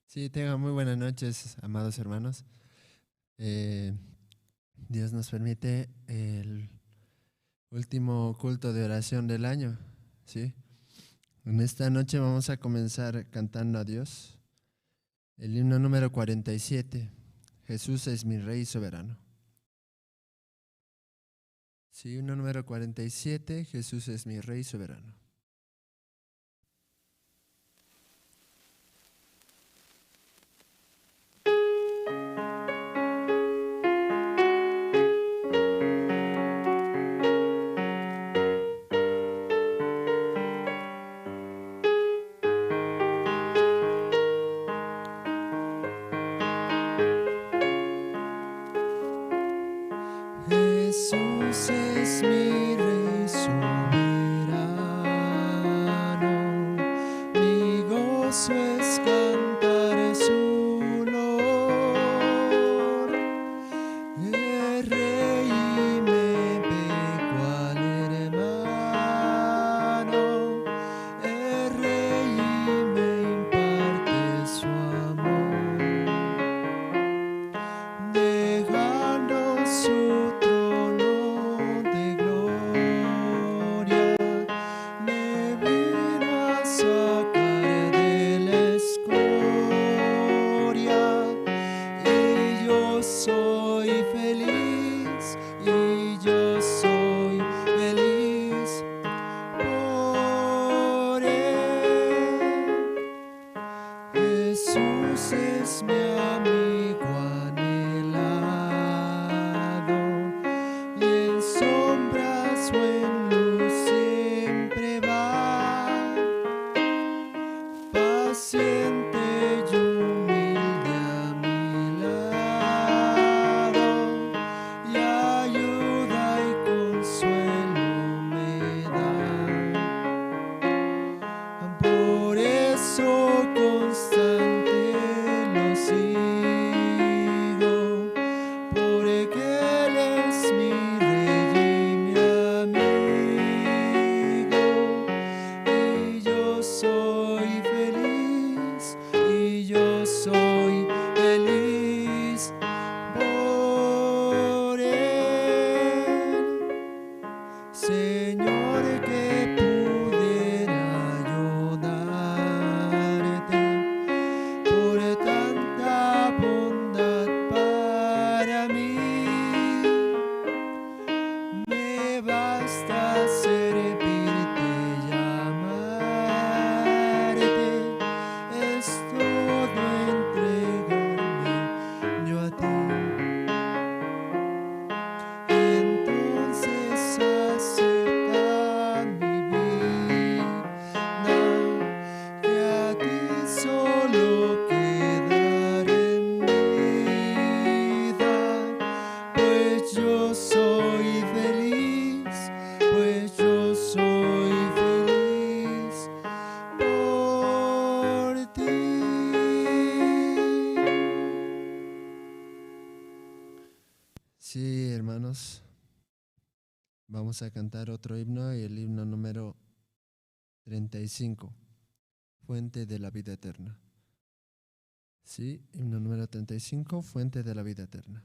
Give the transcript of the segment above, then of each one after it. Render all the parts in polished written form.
Sí, tengan muy buenas noches, amados hermanos. Eh, Dios nos permite el último culto de oración del año, ¿sí? En esta noche vamos a comenzar cantando a Dios. El himno número 47, Jesús es mi Rey soberano. Sí, himno número 47, Jesús es mi Rey soberano. Jesús es mi Rey soberano, mi gozo es cantar su loor. El Rey me ve cual hermano, el Rey me imparte su amor, dejando su trono de gloria, me vino a sacar de la escoria, y yo soy feliz, y yo soy feliz por él. Jesús es mi amigo anhelado, y en sombras o en luz siempre va, paciente y humilde a mi lado, y ayuda y consuelo me da. Por eso constante lo sigo, porque Él es mi Rey y mi amigo, y yo soy feliz, y yo soy feliz por Él. Señor, que pudiera yo darte por tanta bondad para mí. Me basta servirte y amarte, es todo entregarme yo a ti. Entonces acepta mi vida, que a ti solo quedaré en vida, pues yo soy feliz, pues yo soy feliz por ti. Sí, hermanos, vamos a cantar otro himno, y el himno número 35, Fuente de la vida eterna. Sí, himno número 35, Fuente de la vida eterna.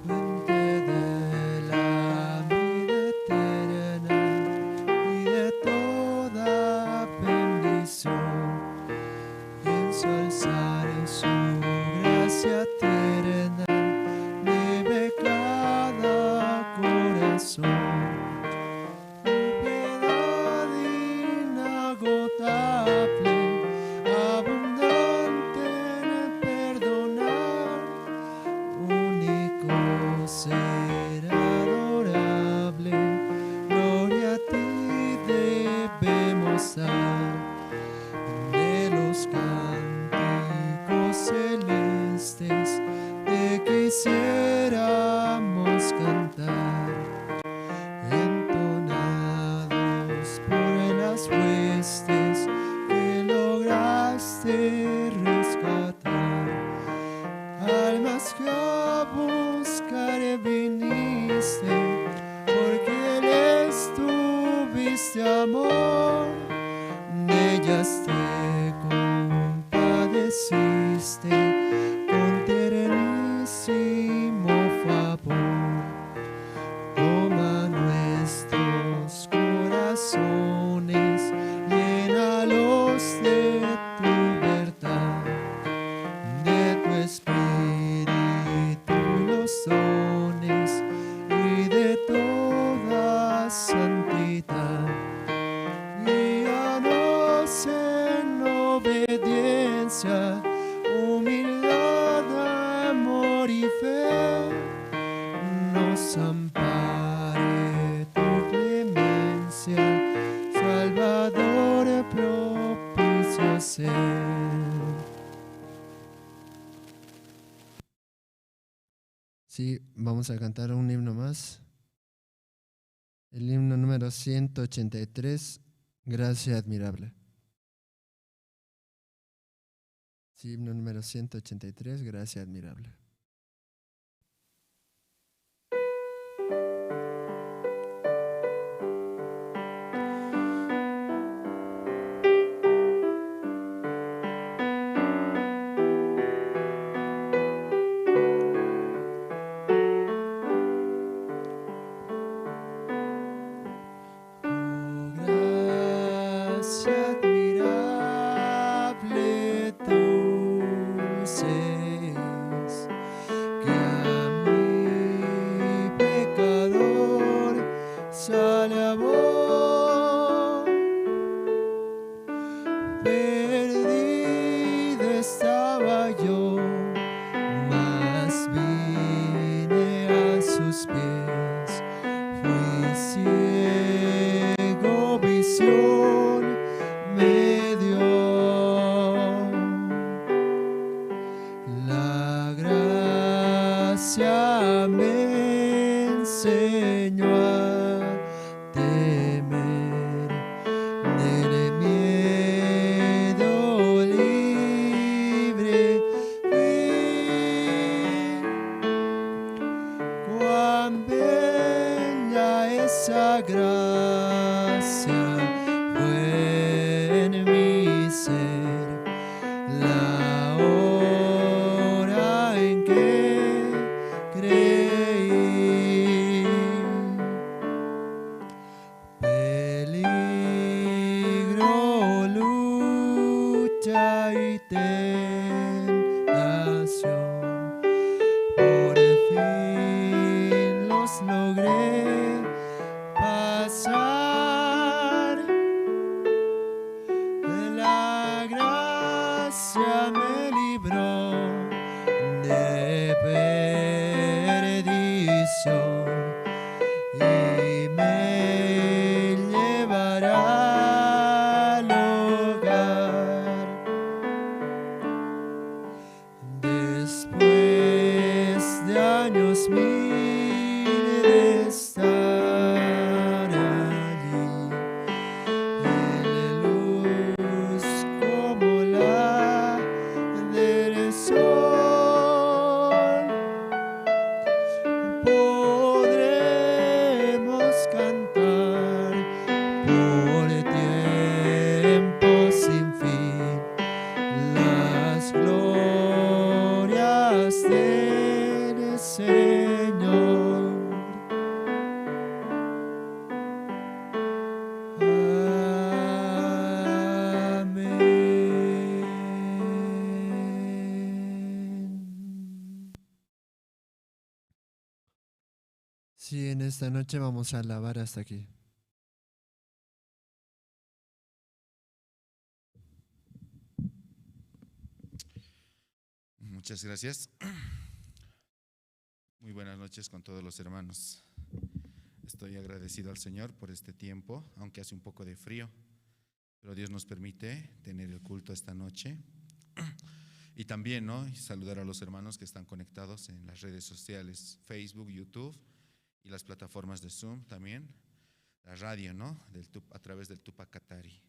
Fuente de la vida eterna y de toda bendición, pienso alzar en su gracia eterna, debe cada corazón. de amor, de ellas te compadeciste con tiernísimo favor. Toma nuestros corazones, llénalos de tu verdad, de tu espíritu los dones y de toda santidad. Guíanos en obediencia, humildad, amor y fe. Nos ampare tu clemencia, Salvador propicio ser. Sí, vamos a cantar un himno más. El himno número 183, Gracia admirable. Sí, himno número 183, Gracia admirable. Gracia admirable dulces, que a mi pecador salvó. Perdido estaba yo, mas vine a sus pies. Fui ciego, visión me dio. La gracia me enseñó a temer, del miedo libre fui. Cuán bella esa gracia fue en mi ser, la hora en que creí. Peligro, lucha y tentación, por fin los logré pasar. La gracia me libró de perdición y me llevará al hogar. Después de años mil de estar allí, en luz como la del sol, podremos cantar por tiempo sin fin las glorias del Señor. Amén. Sí, en esta noche vamos a alabar hasta aquí. Muchas gracias. Muy buenas noches con todos los hermanos. Estoy agradecido al Señor por este tiempo, aunque hace un poco de frío, pero Dios nos permite tener el culto esta noche. Y también, ¿no?, saludar a los hermanos que están conectados en las redes sociales, Facebook, YouTube y las plataformas de Zoom también, la radio, ¿no?, a través del Tupac Katari.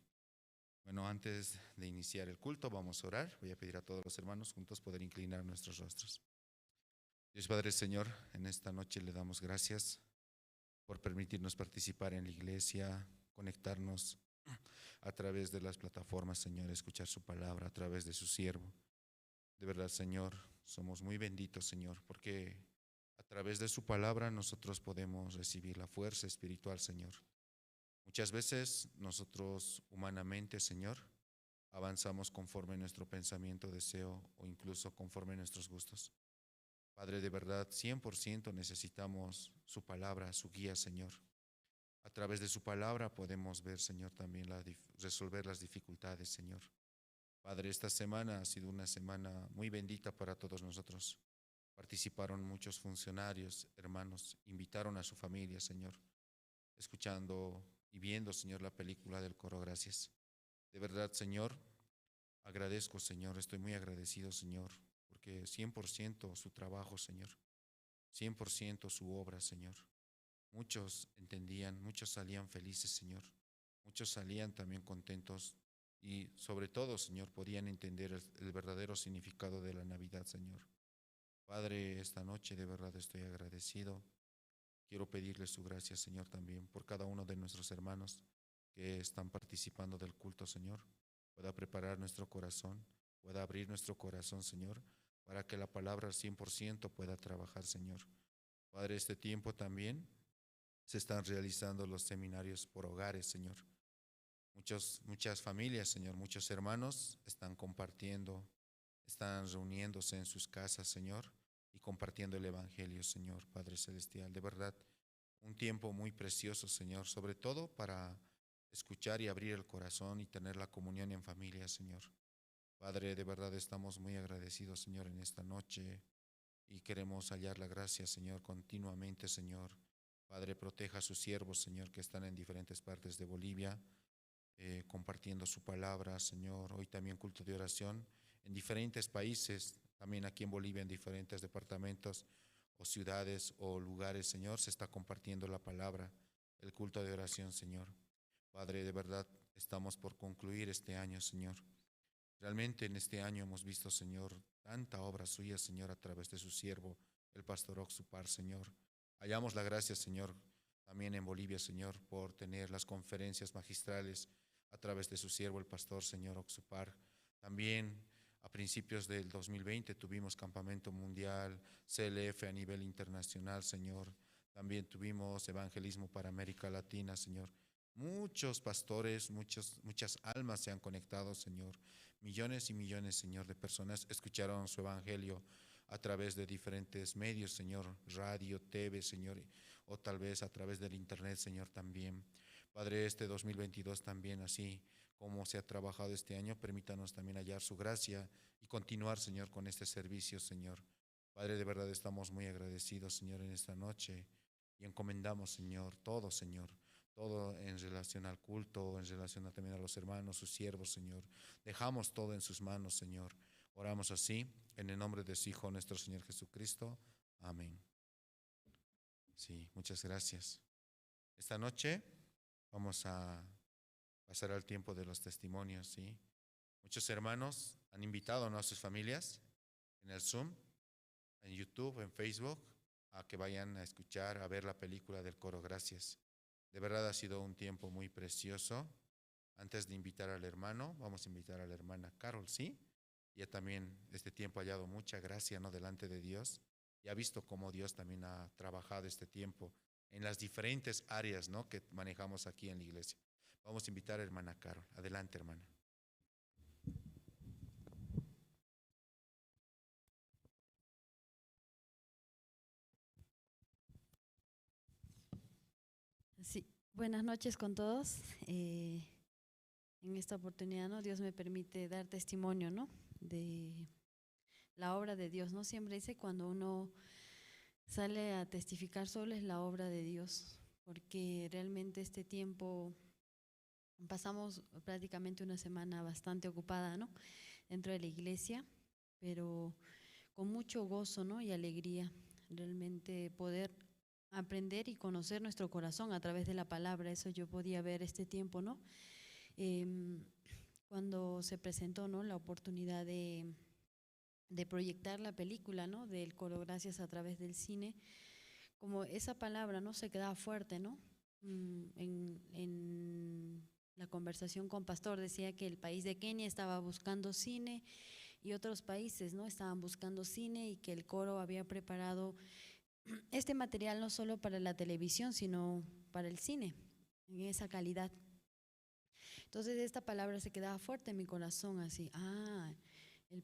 Bueno, antes de iniciar el culto vamos a orar. Voy a pedir a todos los hermanos juntos poder inclinar nuestros rostros. Dios Padre Señor, en esta noche le damos gracias por permitirnos participar en la iglesia, conectarnos a través de las plataformas, Señor, escuchar su palabra a través de su siervo. De verdad, Señor, somos muy benditos, Señor, porque a través de su palabra nosotros podemos recibir la fuerza espiritual, Señor. Muchas veces nosotros humanamente, Señor, avanzamos conforme nuestro pensamiento, deseo o incluso conforme nuestros gustos. Padre, de verdad, 100% necesitamos su palabra, su guía, Señor. A través de su palabra podemos ver, Señor, también resolver las dificultades, Señor. Padre, esta semana ha sido una semana muy bendita para todos nosotros. Participaron muchos funcionarios, hermanos, invitaron a su familia, Señor, escuchando y viendo, Señor, la película del Coro Gracias. De verdad, Señor, agradezco, Señor, estoy muy agradecido, Señor, porque 100% su trabajo, Señor, 100% su obra, Señor. Muchos entendían, muchos salían felices, Señor. Muchos salían también contentos y sobre todo, Señor, podían entender el verdadero significado de la Navidad, Señor. Padre, esta noche de verdad estoy agradecido. Quiero pedirle su gracia, Señor, también por cada uno de nuestros hermanos que están participando del culto, Señor. Pueda preparar nuestro corazón, pueda abrir nuestro corazón, Señor, para que la palabra al 100% pueda trabajar, Señor. Padre, este tiempo también se están realizando los seminarios por hogares, Señor. Muchas familias, Señor, muchos hermanos están compartiendo, están reuniéndose en sus casas, Señor, y compartiendo el Evangelio, Señor, Padre Celestial. De verdad, un tiempo muy precioso, Señor, sobre todo para escuchar y abrir el corazón y tener la comunión en familia, Señor. Padre, de verdad estamos muy agradecidos, Señor, en esta noche y queremos hallar la gracia, Señor, continuamente, Señor. Padre, proteja a sus siervos, Señor, que están en diferentes partes de Bolivia, compartiendo su palabra, Señor. Hoy también culto de oración en diferentes países, también aquí en Bolivia, en diferentes departamentos o ciudades o lugares, Señor, se está compartiendo la palabra, el culto de oración, Señor. Padre, de verdad, estamos por concluir este año, Señor. Realmente en este año hemos visto, Señor, tanta obra suya, Señor, a través de su siervo, el pastor Oxupar, Señor. Hallamos la gracia, Señor, también en Bolivia, Señor, por tener las conferencias magistrales a través de su siervo, el pastor, Señor Oxupar. También a principios del 2020 tuvimos campamento mundial, CLF a nivel internacional, Señor. También tuvimos evangelismo para América Latina, Señor. Muchos pastores, muchas almas se han conectado, Señor. Millones y millones, Señor, de personas escucharon su evangelio a través de diferentes medios, Señor, radio, TV, Señor, o tal vez a través del internet, Señor, también. Padre, este 2022 también, así como se ha trabajado este año, permítanos también hallar su gracia y continuar, Señor, con este servicio, Señor. Padre, de verdad estamos muy agradecidos, Señor, en esta noche y encomendamos, Señor, todo en relación al culto, en relación también a los hermanos, sus siervos, Señor. Dejamos todo en sus manos, Señor. Oramos así, en el nombre de su Hijo, nuestro Señor Jesucristo. Amén. Sí, muchas gracias. Esta noche vamos a pasar al tiempo de los testimonios, ¿sí? Muchos hermanos han invitado, ¿no?, a sus familias en el Zoom, en YouTube, en Facebook, a que vayan a escuchar, a ver la película del Coro Gracias. De verdad ha sido un tiempo muy precioso. Antes de invitar al hermano, vamos a invitar a la hermana Carol, ¿sí? Ella también este tiempo ha hallado mucha gracia, ¿no?, delante de Dios y ha visto cómo Dios también ha trabajado este tiempo en las diferentes áreas, ¿no?, que manejamos aquí en la iglesia. Vamos a invitar a la hermana Carol. Adelante, hermana. Sí, buenas noches con todos. En esta oportunidad, ¿no?, Dios me permite dar testimonio, ¿no?, de la obra de Dios, ¿no? Siempre dice cuando uno sale a testificar solo es la obra de Dios, porque realmente este tiempo pasamos prácticamente una semana bastante ocupada, ¿no?, dentro de la iglesia, pero con mucho gozo, ¿no?, y alegría, realmente poder aprender y conocer nuestro corazón a través de la palabra. Eso yo podía ver este tiempo, ¿no? Cuando se presentó, ¿no?, la oportunidad de proyectar la película, ¿no?, del Coro Gracias a través del cine, como esa palabra, ¿no?, se quedaba fuerte, ¿no? en la conversación con Pastor decía que el país de Kenia estaba buscando cine y otros países, ¿no? Estaban buscando cine y que el coro había preparado este material no solo para la televisión, sino para el cine, en esa calidad. Entonces esta palabra se quedaba fuerte en mi corazón, así, el,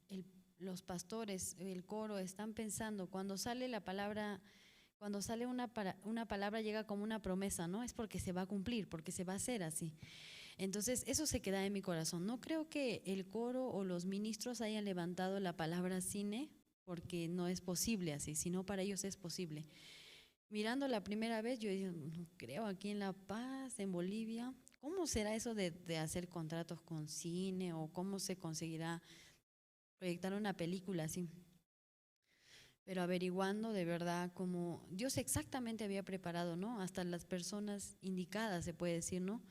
el, los pastores, el coro están pensando, cuando sale la palabra, cuando sale una palabra llega como una promesa, ¿no? Es porque se va a cumplir, porque se va a hacer así. Entonces eso se queda en mi corazón. No creo que el coro o los ministros hayan levantado la palabra cine porque no es posible así, sino para ellos es posible. Mirando la primera vez, yo dije, no creo, aquí en La Paz, en Bolivia, ¿cómo será eso de hacer contratos con cine o cómo se conseguirá proyectar una película así? Pero averiguando de verdad como Dios exactamente había preparado, ¿no? Hasta las personas indicadas, se puede decir, ¿no?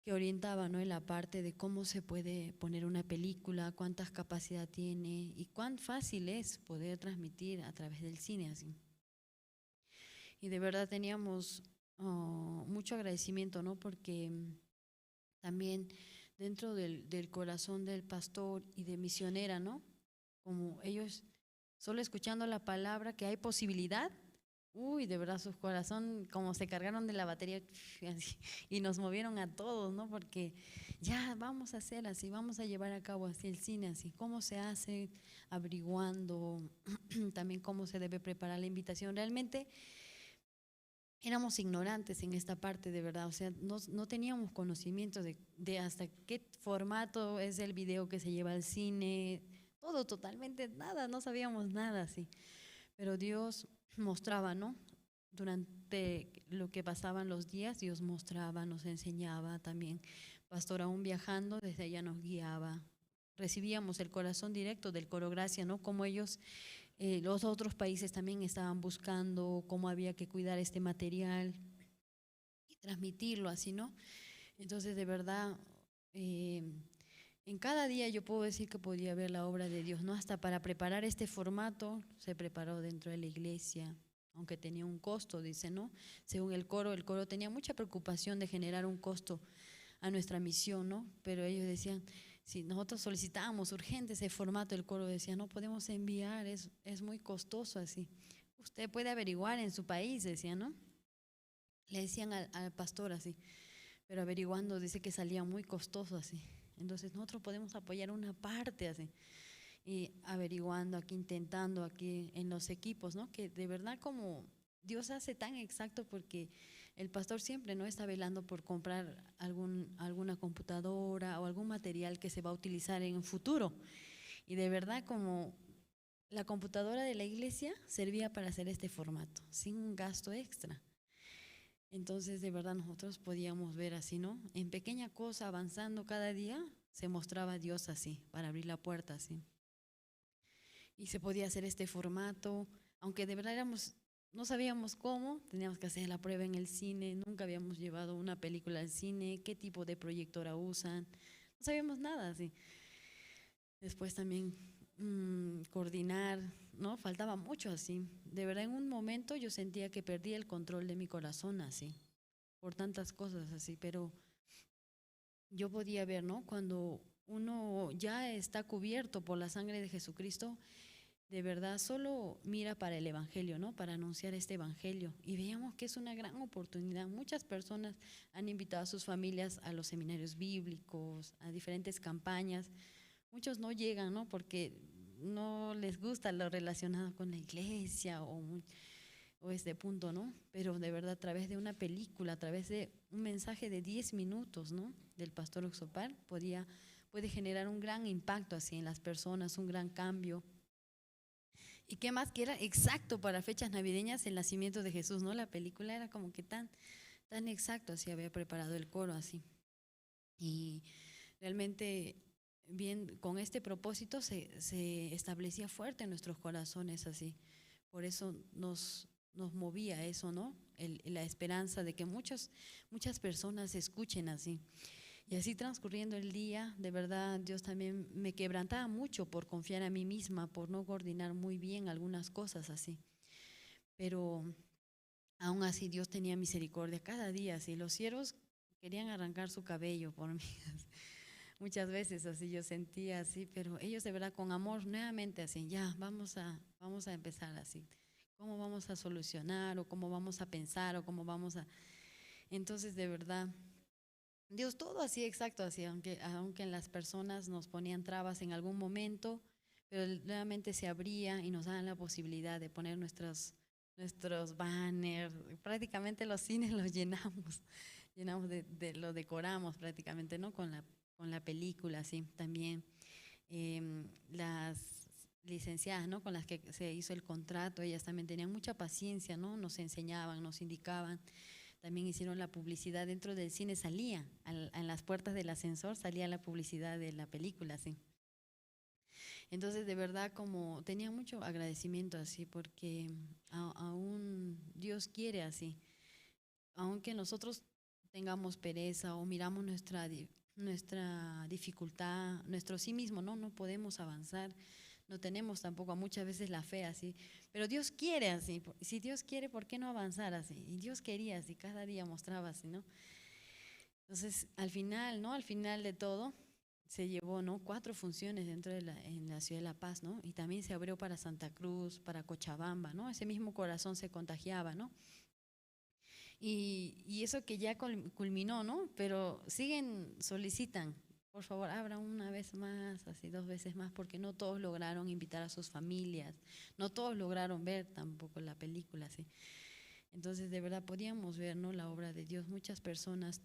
Que orientaba, ¿no? En la parte de cómo se puede poner una película, cuántas capacidad tiene y cuán fácil es poder transmitir a través del cine así. Y de verdad teníamos mucho agradecimiento, ¿no? Porque también dentro del corazón del pastor y de misionera, ¿no? Como ellos, solo escuchando la palabra que hay posibilidad, uy, de verdad sus corazón como se cargaron de la batería así, y nos movieron a todos, ¿no? Porque ya vamos a hacer así, vamos a llevar a cabo así el cine, así, cómo se hace, averiguando también cómo se debe preparar la invitación. Realmente éramos ignorantes en esta parte, de verdad, o sea, no teníamos conocimiento de hasta qué formato es el video que se lleva al cine, todo totalmente, nada, no sabíamos nada así. Pero Dios mostraba, ¿no? Durante lo que pasaban los días, Dios mostraba, nos enseñaba también. Pastor, aún viajando, desde allá nos guiaba. Recibíamos el corazón directo del Coro Gracia, ¿no? Como ellos, los otros países también estaban buscando cómo había que cuidar este material y transmitirlo así, ¿no? Entonces, de verdad, en cada día yo puedo decir que podía ver la obra de Dios, ¿no? Hasta para preparar este formato se preparó dentro de la iglesia, aunque tenía un costo, dice, ¿no? Según el coro tenía mucha preocupación de generar un costo a nuestra misión, ¿no? Pero ellos decían, si nosotros solicitábamos urgente ese formato, el coro decía, no podemos enviar, es muy costoso así. Usted puede averiguar en su país, decía, ¿no? Le decían al pastor así, pero averiguando dice que salía muy costoso así. Entonces nosotros podemos apoyar una parte así. Y averiguando aquí, intentando aquí en los equipos, ¿no? Que de verdad como Dios hace tan exacto porque el pastor siempre no está velando por comprar alguna computadora o algún material que se va a utilizar en el futuro. Y de verdad como la computadora de la iglesia servía para hacer este formato, sin un gasto extra. Entonces, de verdad, nosotros podíamos ver así, ¿no? En pequeña cosa, avanzando cada día, se mostraba Dios así, para abrir la puerta así. Y se podía hacer este formato, aunque de verdad no sabíamos cómo, teníamos que hacer la prueba en el cine, nunca habíamos llevado una película al cine, qué tipo de proyectora usan, no sabíamos nada así. Después también coordinar, ¿no? Faltaba mucho así. De verdad, en un momento yo sentía que perdí el control de mi corazón así, por tantas cosas así, pero yo podía ver, ¿no? Cuando uno ya está cubierto por la sangre de Jesucristo, de verdad solo mira para el Evangelio, ¿no? Para anunciar este Evangelio. Y veíamos que es una gran oportunidad. Muchas personas han invitado a sus familias a los seminarios bíblicos, a diferentes campañas. Muchos no llegan, ¿no? Porque no les gusta lo relacionado con la iglesia o este punto, ¿no? Pero de verdad a través de una película, a través de un mensaje de 10 minutos, ¿no? Del pastor Oxopar, puede generar un gran impacto así en las personas, un gran cambio. Y qué más que era exacto para fechas navideñas el nacimiento de Jesús, ¿no? La película era como que tan exacto, así había preparado el coro así. Y realmente bien, con este propósito se establecía fuerte en nuestros corazones así. Por eso nos movía eso, ¿no? La esperanza de que muchas personas escuchen así. Y así transcurriendo el día, de verdad Dios también me quebrantaba mucho por confiar a mí misma, por no coordinar muy bien algunas cosas así. Pero aún así Dios tenía misericordia cada día. Así los siervos querían arrancar su cabello por mí. Muchas veces así yo sentía así, pero ellos de verdad con amor nuevamente así, ya, vamos a empezar así. ¿Cómo vamos a solucionar o cómo vamos a pensar o cómo vamos a...? Entonces de verdad, Dios todo así exacto, así, aunque en las personas nos ponían trabas en algún momento, pero nuevamente se abría y nos daban la posibilidad de poner nuestros banners, prácticamente los cines los llenamos lo decoramos prácticamente, ¿no? Con la película, sí, también las licenciadas, ¿no? Con las que se hizo el contrato, ellas también tenían mucha paciencia, ¿no? Nos enseñaban, nos indicaban, también hicieron la publicidad dentro del cine, salía, en las puertas del ascensor salía la publicidad de la película, sí. Entonces, de verdad, como tenía mucho agradecimiento así, porque aún Dios quiere así, aunque nosotros tengamos pereza o miramos nuestra dificultad, nuestro sí mismo, ¿no? No podemos avanzar, no tenemos tampoco muchas veces la fe así, pero Dios quiere así, si Dios quiere, ¿por qué no avanzar así? Y Dios quería así, cada día mostraba así, ¿no? Entonces, al final, ¿no? Al final de todo, se llevó, ¿no? 4 funciones en la ciudad de La Paz, ¿no? Y también se abrió para Santa Cruz, para Cochabamba, ¿no? Ese mismo corazón se contagiaba, ¿no? Y eso que ya culminó, ¿no? Pero solicitan, por favor, abran una vez más, así 2 veces más, porque no todos lograron invitar a sus familias, no todos lograron ver tampoco la película, ¿sí? Entonces, de verdad, podíamos ver, ¿no? La obra de Dios. Muchas personas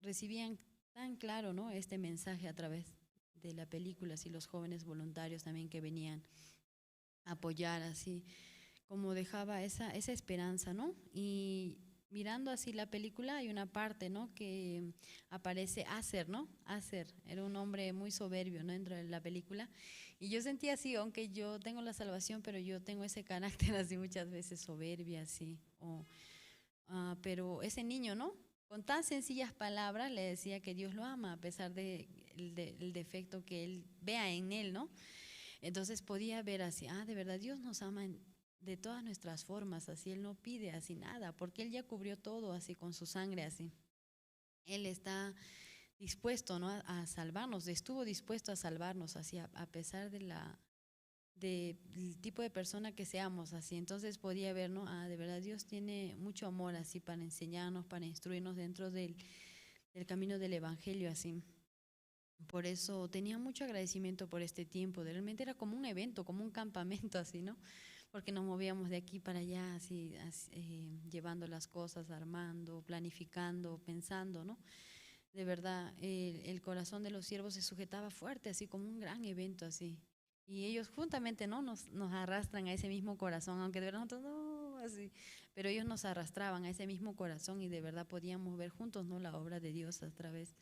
recibían tan claro, ¿no? Este mensaje a través de la película, así los jóvenes voluntarios también que venían a apoyar, así como dejaba esa esperanza, ¿no? Y mirando así la película hay una parte, ¿no? Que aparece Acer, ¿no? Acer era un hombre muy soberbio, ¿no? Dentro de la película. Y yo sentía así, aunque yo tengo la salvación, pero yo tengo ese carácter así muchas veces soberbia, así. Pero ese niño, ¿no? Con tan sencillas palabras le decía que Dios lo ama, a pesar el defecto que él vea en él, ¿no? Entonces podía ver así, de verdad Dios nos ama de todas nuestras formas, así Él no pide así nada, porque Él ya cubrió todo así con su sangre, así. Él está dispuesto, ¿no? A salvarnos, estuvo dispuesto a salvarnos, así, a pesar del tipo de persona que seamos, así. Entonces podía ver, ¿no? De verdad Dios tiene mucho amor, así, para enseñarnos, para instruirnos dentro del camino del Evangelio, así. Por eso tenía mucho agradecimiento por este tiempo, realmente era como un evento, como un campamento así, ¿no? Porque nos movíamos de aquí para allá, llevando las cosas, armando, planificando, pensando, ¿no? De verdad, el corazón de los siervos se sujetaba fuerte, así como un gran evento así. Y ellos juntamente, ¿no? Nos arrastran a ese mismo corazón, aunque de verdad nosotros no, así, pero ellos nos arrastraban a ese mismo corazón y de verdad podíamos ver juntos, ¿no? La obra de Dios a través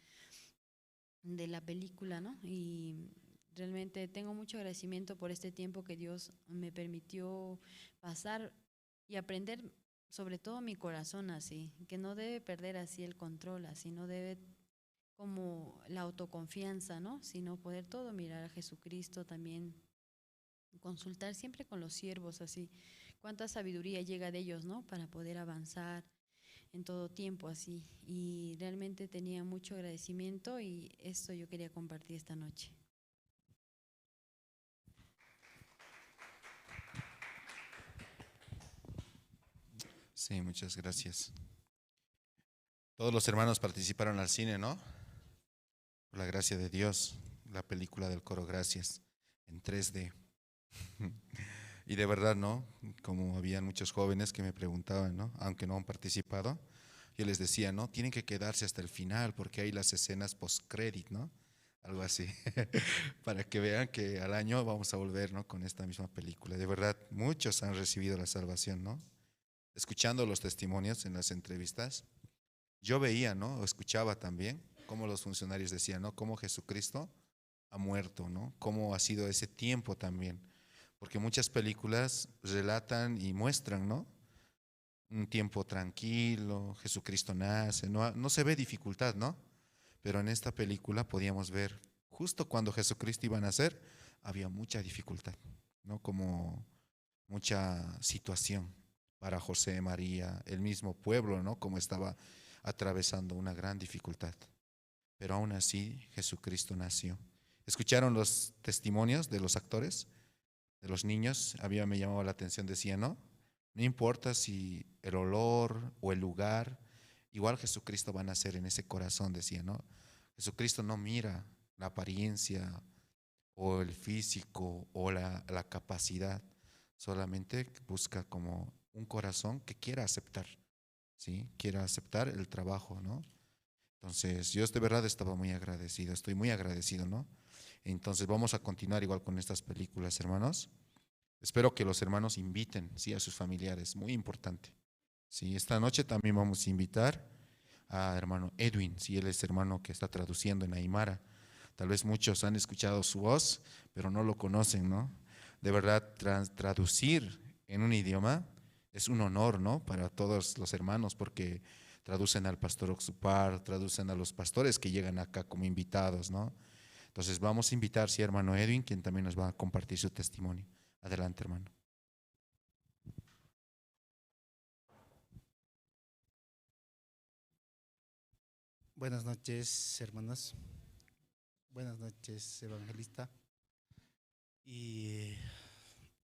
de la película, ¿no? Y realmente tengo mucho agradecimiento por este tiempo que Dios me permitió pasar y aprender, sobre todo mi corazón así, que no debe perder así el control, así no debe como la autoconfianza, ¿no? Sino poder todo mirar a Jesucristo también, consultar siempre con los siervos así, cuánta sabiduría llega de ellos, ¿no? Para poder avanzar en todo tiempo así. Y realmente tenía mucho agradecimiento y esto yo quería compartir esta noche. Sí, muchas gracias. Todos los hermanos participaron al cine, ¿no? Por la gracia de Dios, la película del coro Gracias en 3D. Y de verdad, ¿no? Como habían muchos jóvenes que me preguntaban, ¿no? Aunque no han participado, yo les decía, ¿no? Tienen que quedarse hasta el final porque hay las escenas post-credit, ¿no? Algo así, para que vean que al año vamos a volver, ¿no? Con esta misma película. De verdad, muchos han recibido la salvación, ¿no? Escuchando los testimonios en las entrevistas, yo veía, ¿no? O escuchaba también cómo los funcionarios decían, ¿no? Cómo Jesucristo ha muerto, ¿no? Cómo ha sido ese tiempo también. Porque muchas películas relatan y muestran, ¿no? Un tiempo tranquilo, Jesucristo nace, no se ve dificultad, ¿no? Pero en esta película podíamos ver, justo cuando Jesucristo iba a nacer, había mucha dificultad, ¿no? Como mucha situación. para José, María, el mismo pueblo, ¿no? Como estaba atravesando una gran dificultad. Pero aún así Jesucristo nació. ¿Escucharon los testimonios de los actores, de los niños? Me llamaba la atención, decía, no importa si el olor o el lugar, igual Jesucristo va a nacer en ese corazón, decía, ¿no? Jesucristo no mira la apariencia o el físico o la capacidad, solamente busca como un corazón que quiera aceptar, ¿sí? Quiera aceptar el trabajo, ¿no? Entonces, yo de verdad estaba muy agradecido, estoy muy agradecido, ¿no? Entonces, vamos a continuar igual con estas películas, hermanos. Espero que los hermanos inviten, sí, a sus familiares, muy importante. Sí, esta noche también vamos a invitar a hermano Edwin, sí, él es hermano que está traduciendo en Aymara. Tal vez muchos han escuchado su voz, pero no lo conocen, ¿no? De verdad, traducir en un idioma es un honor, ¿no? Para todos los hermanos, porque traducen al pastor Oxupar, traducen a los pastores que llegan acá como invitados, ¿no? Entonces vamos a invitar, sí, hermano Edwin, quien también nos va a compartir su testimonio. Adelante, hermano. Buenas noches, hermanos. Buenas noches, evangelista. Y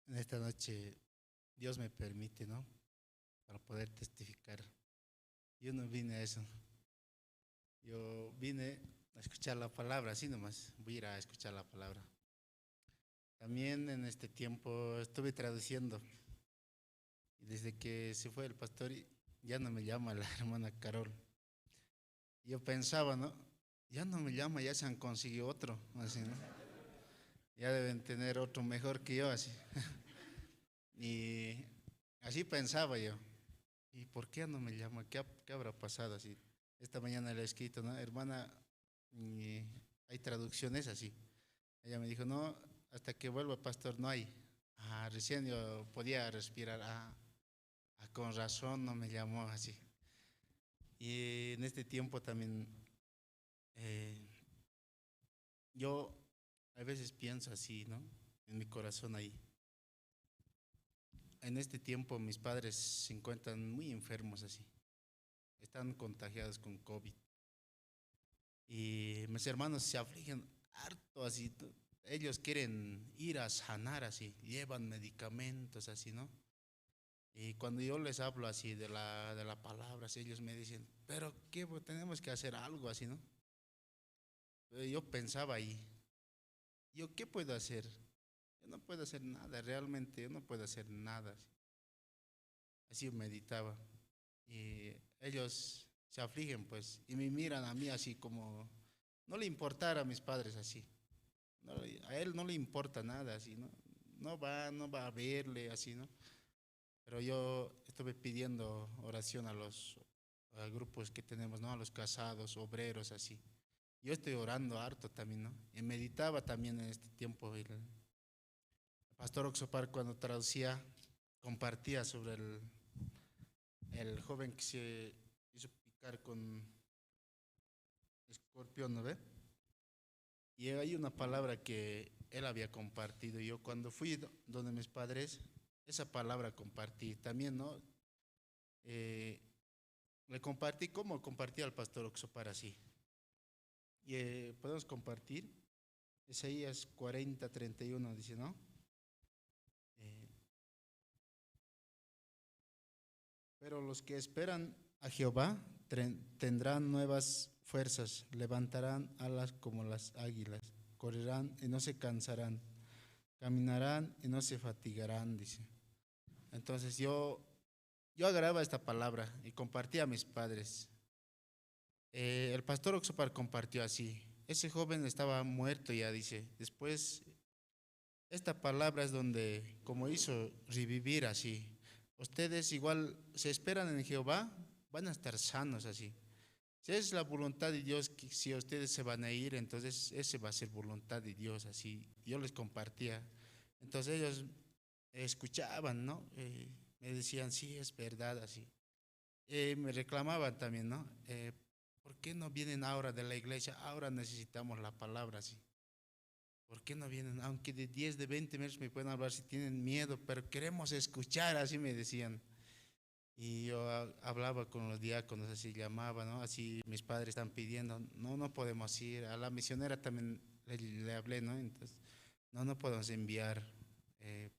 en esta noche Dios me permite, ¿no? Para poder testificar. Yo no vine a eso. Yo vine a escuchar la palabra, así nomás. Voy a ir a escuchar la palabra. También en este tiempo estuve traduciendo. Y desde que se fue el pastor, ya no me llama la hermana Carol. Yo pensaba, ¿no? Ya no me llama, ya se han conseguido otro, así, ¿no? Ya deben tener otro mejor que yo, así. Y así pensaba yo. ¿Y por qué no me llama? ¿Qué habrá pasado así? Esta mañana le he escrito, ¿no? Hermana, hay traducciones así. Ella me dijo, no, hasta que vuelva pastor no hay. Recién yo podía respirar. Con razón no me llamó así. Y en este tiempo también yo a veces pienso así, ¿no? En mi corazón ahí. En este tiempo mis padres se encuentran muy enfermos así. Están contagiados con COVID. Y mis hermanos se afligen harto así. Ellos quieren ir a sanar así. Llevan medicamentos así, ¿no? Y cuando yo les hablo así de la palabra, así, ellos me dicen, pero ¿qué? Pues tenemos que hacer algo así, ¿no? Pero yo pensaba ahí, ¿yo qué puedo hacer? Yo no puedo hacer nada, realmente yo no puedo hacer nada. Así meditaba. Y ellos se afligen, pues, y me miran a mí así como, no le importara a mis padres así. No, a él no le importa nada así, ¿no? No va a verle así, ¿no? Pero yo estuve pidiendo oración a grupos que tenemos, ¿no? A los casados, obreros, así. Yo estoy orando harto también, ¿no? Y meditaba también en este tiempo. El pastor Oxopar cuando traducía, compartía sobre el joven que se hizo picar con escorpión, ¿no ve? Y hay una palabra que él había compartido. Yo cuando fui donde mis padres, esa palabra compartí también, ¿no? Le compartí como compartía al pastor Oxopar así. Y podemos compartir. Isaías 40:31 dice, ¿no? Pero los que esperan a Jehová tendrán nuevas fuerzas, levantarán alas como las águilas, correrán y no se cansarán, caminarán y no se fatigarán, dice. Entonces yo agarraba esta palabra y compartía a mis padres. El pastor Oxopar compartió así. Ese joven estaba muerto ya, dice. Después, esta palabra es donde, como hizo revivir así. Ustedes igual se esperan en Jehová, van a estar sanos así. Si es la voluntad de Dios, que si ustedes se van a ir, entonces ese va a ser voluntad de Dios así. Yo les compartía. Entonces ellos escuchaban, ¿no? Me decían, sí, es verdad así. Me reclamaban también, ¿no? ¿Por qué no vienen ahora de la iglesia? Ahora necesitamos la palabra así. ¿Por qué no vienen? Aunque de 10, de 20 minutos me pueden hablar si tienen miedo, pero queremos escuchar, así me decían. Y yo hablaba con los diáconos, así llamaba, ¿no? Así mis padres están pidiendo, no podemos ir. A la misionera también le hablé, ¿no? Entonces, no podemos enviar,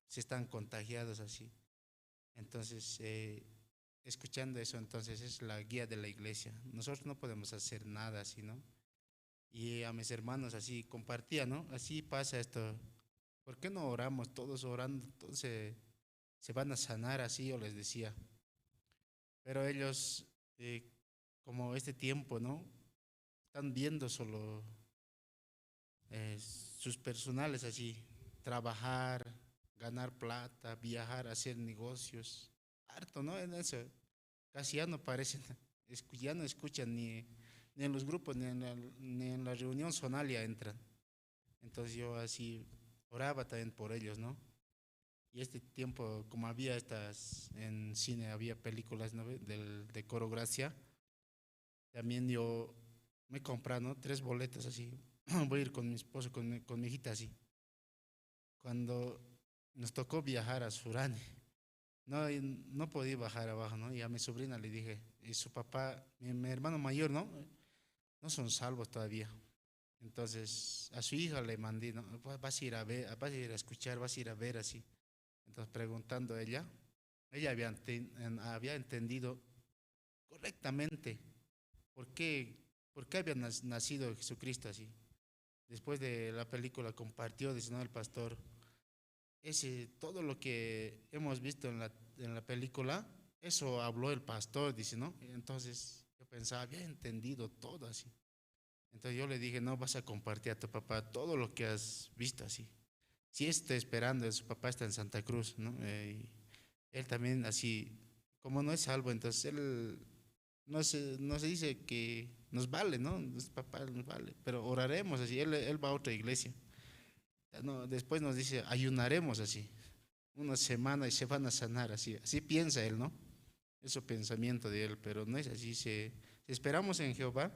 si están contagiados así. Entonces, escuchando eso, entonces es la guía de la iglesia. Nosotros no podemos hacer nada así, ¿no? Y a mis hermanos así compartía, ¿no? Así pasa esto. ¿Por qué no oramos? Todos orando, entonces se van a sanar así, yo les decía. Pero ellos, como este tiempo, ¿no? Están viendo solo sus personales así, trabajar, ganar plata, viajar, hacer negocios. Harto, ¿no? En eso, casi ya no parecen, ya no escuchan ni en los grupos, ni en la reunión sonalia entran. Entonces yo así oraba también por ellos, ¿no? Y este tiempo, como había en cine había películas, ¿no? De Coro Gracia, también yo me compré, ¿no? 3 boletas así. Voy a ir con mi esposo, con mi hijita así. Cuando nos tocó viajar a Surane, no podía bajar abajo, ¿no? Y a mi sobrina le dije, y su papá, mi hermano mayor, ¿no? No son salvos todavía. Entonces a su hija le mandé, ¿no? Vas a ir a ver, vas a ir a escuchar, vas a ir a ver así. Entonces preguntando a ella había entendido correctamente por qué había nacido Jesucristo así. Después de la película compartió, dice, ¿no? El pastor, todo lo que hemos visto en la película, eso habló el pastor, dice, ¿no? Entonces yo pensaba, había entendido todo así. Entonces yo le dije, no vas a compartir a tu papá todo lo que has visto así. Si está esperando, su papá está en Santa Cruz, ¿no? Y él también así, como no es salvo, entonces él no se dice que nos vale, ¿no? Su papá nos vale, pero oraremos así, él va a otra iglesia. No, después nos dice, ayunaremos así, una semana y se van a sanar así piensa él, ¿no? Es su pensamiento de él, pero no es así. Si esperamos en Jehová,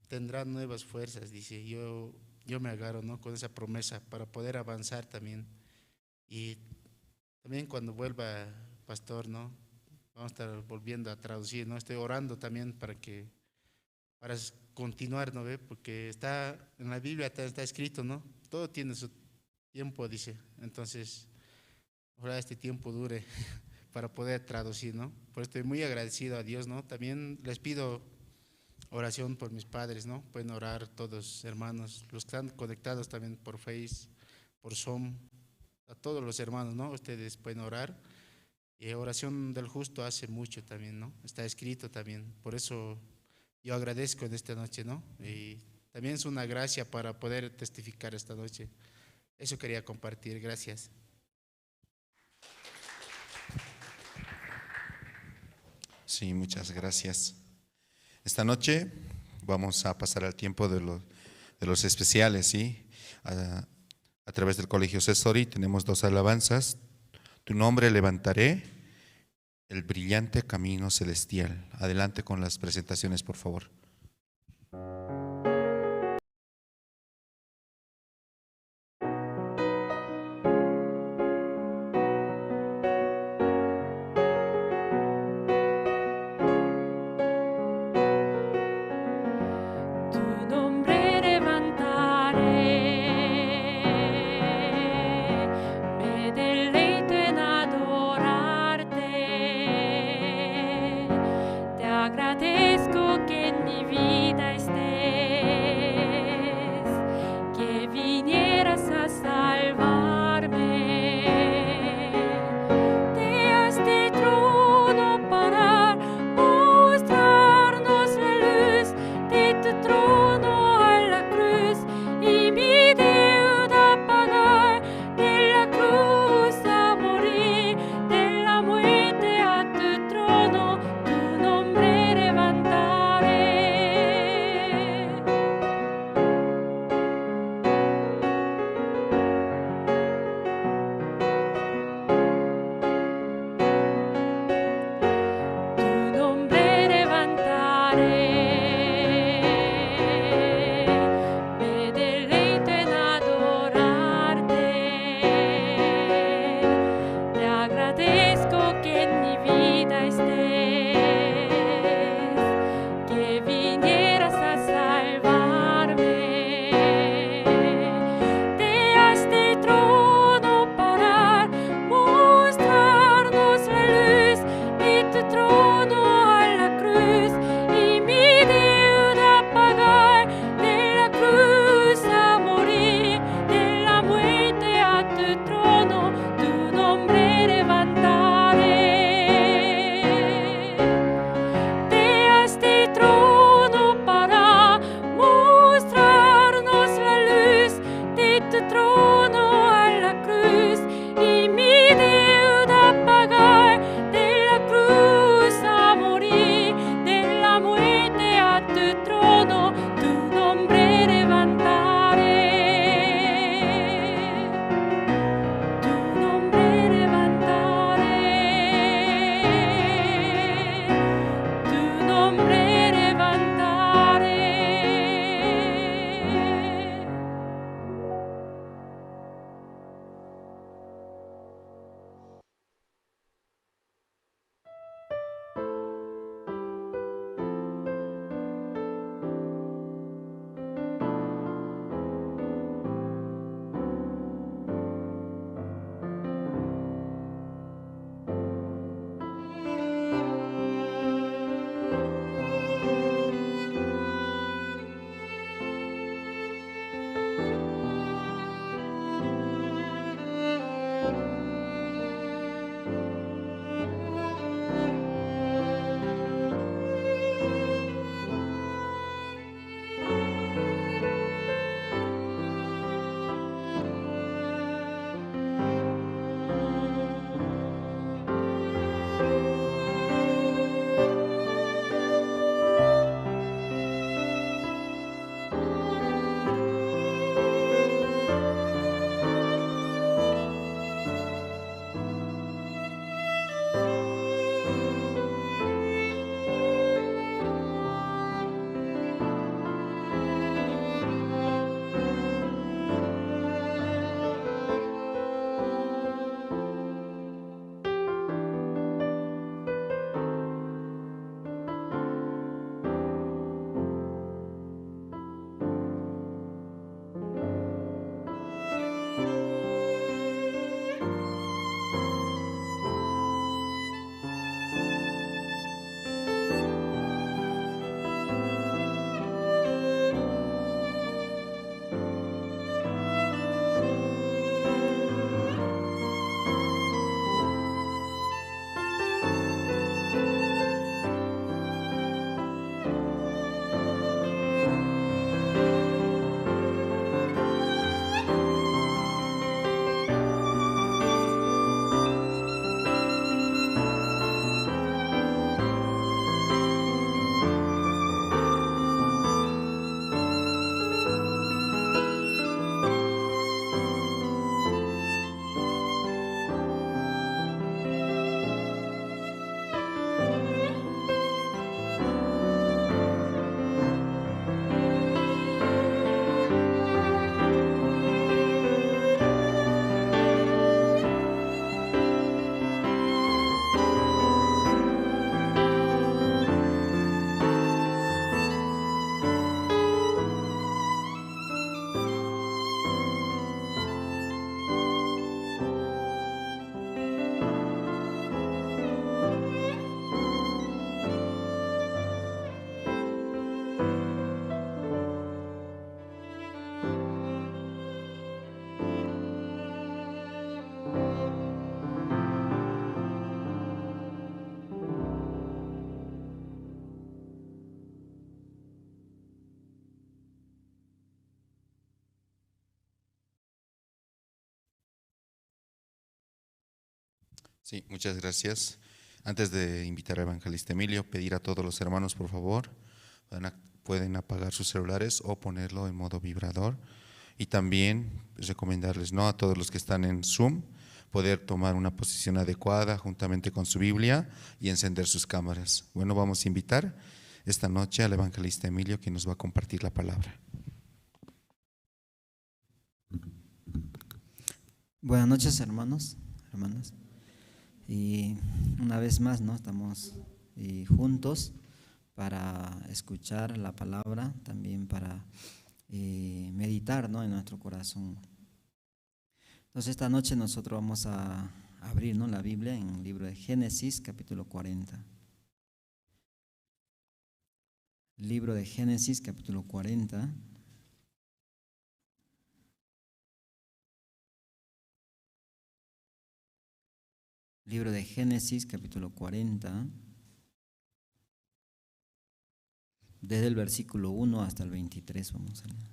tendrá nuevas fuerzas, dice. Yo me agarro, ¿no? Con esa promesa para poder avanzar también. Y también cuando vuelva pastor, ¿no? Vamos a estar volviendo a traducir, ¿no? Estoy orando también para continuar, ¿no ve? Porque está en la Biblia, está escrito, ¿no? Todo tiene su tiempo, dice. Entonces, ojalá este tiempo dure para poder traducir, ¿no? Por eso estoy muy agradecido a Dios, ¿no? También les pido oración por mis padres, ¿no? Pueden orar todos, hermanos, los que están conectados también por Face, por Zoom, a todos los hermanos, ¿no? Ustedes pueden orar. Y oración del justo hace mucho también, ¿no? Está escrito también. Por eso yo agradezco en esta noche, ¿no? Y también es una gracia para poder testificar esta noche. Eso quería compartir. Gracias. Sí, muchas gracias. Esta noche vamos a pasar al tiempo de los especiales, ¿sí? A través del Colegio Sesori tenemos 2 alabanzas. Tu nombre levantaré, el brillante camino celestial. Adelante con las presentaciones, por favor. Agradezco que ni Sí, muchas gracias. Antes de invitar al evangelista Emilio, pedir a todos los hermanos, por favor, pueden apagar sus celulares o ponerlo en modo vibrador. Y también recomendarles, ¿no?, a todos los que están en Zoom, poder tomar una posición adecuada juntamente con su Biblia y encender sus cámaras. Bueno, vamos a invitar esta noche al evangelista Emilio, que nos va a compartir la palabra. Buenas noches, hermanos, hermanas. Y una vez más, ¿no?, estamos juntos para escuchar la palabra, también para meditar, ¿no?, en nuestro corazón. Entonces esta noche nosotros vamos a abrir, ¿no?, la Biblia en el libro de Génesis, capítulo 40. Libro de Génesis, capítulo 40. Libro de Génesis, capítulo 40, desde el versículo 1 hasta el 23 vamos a leer.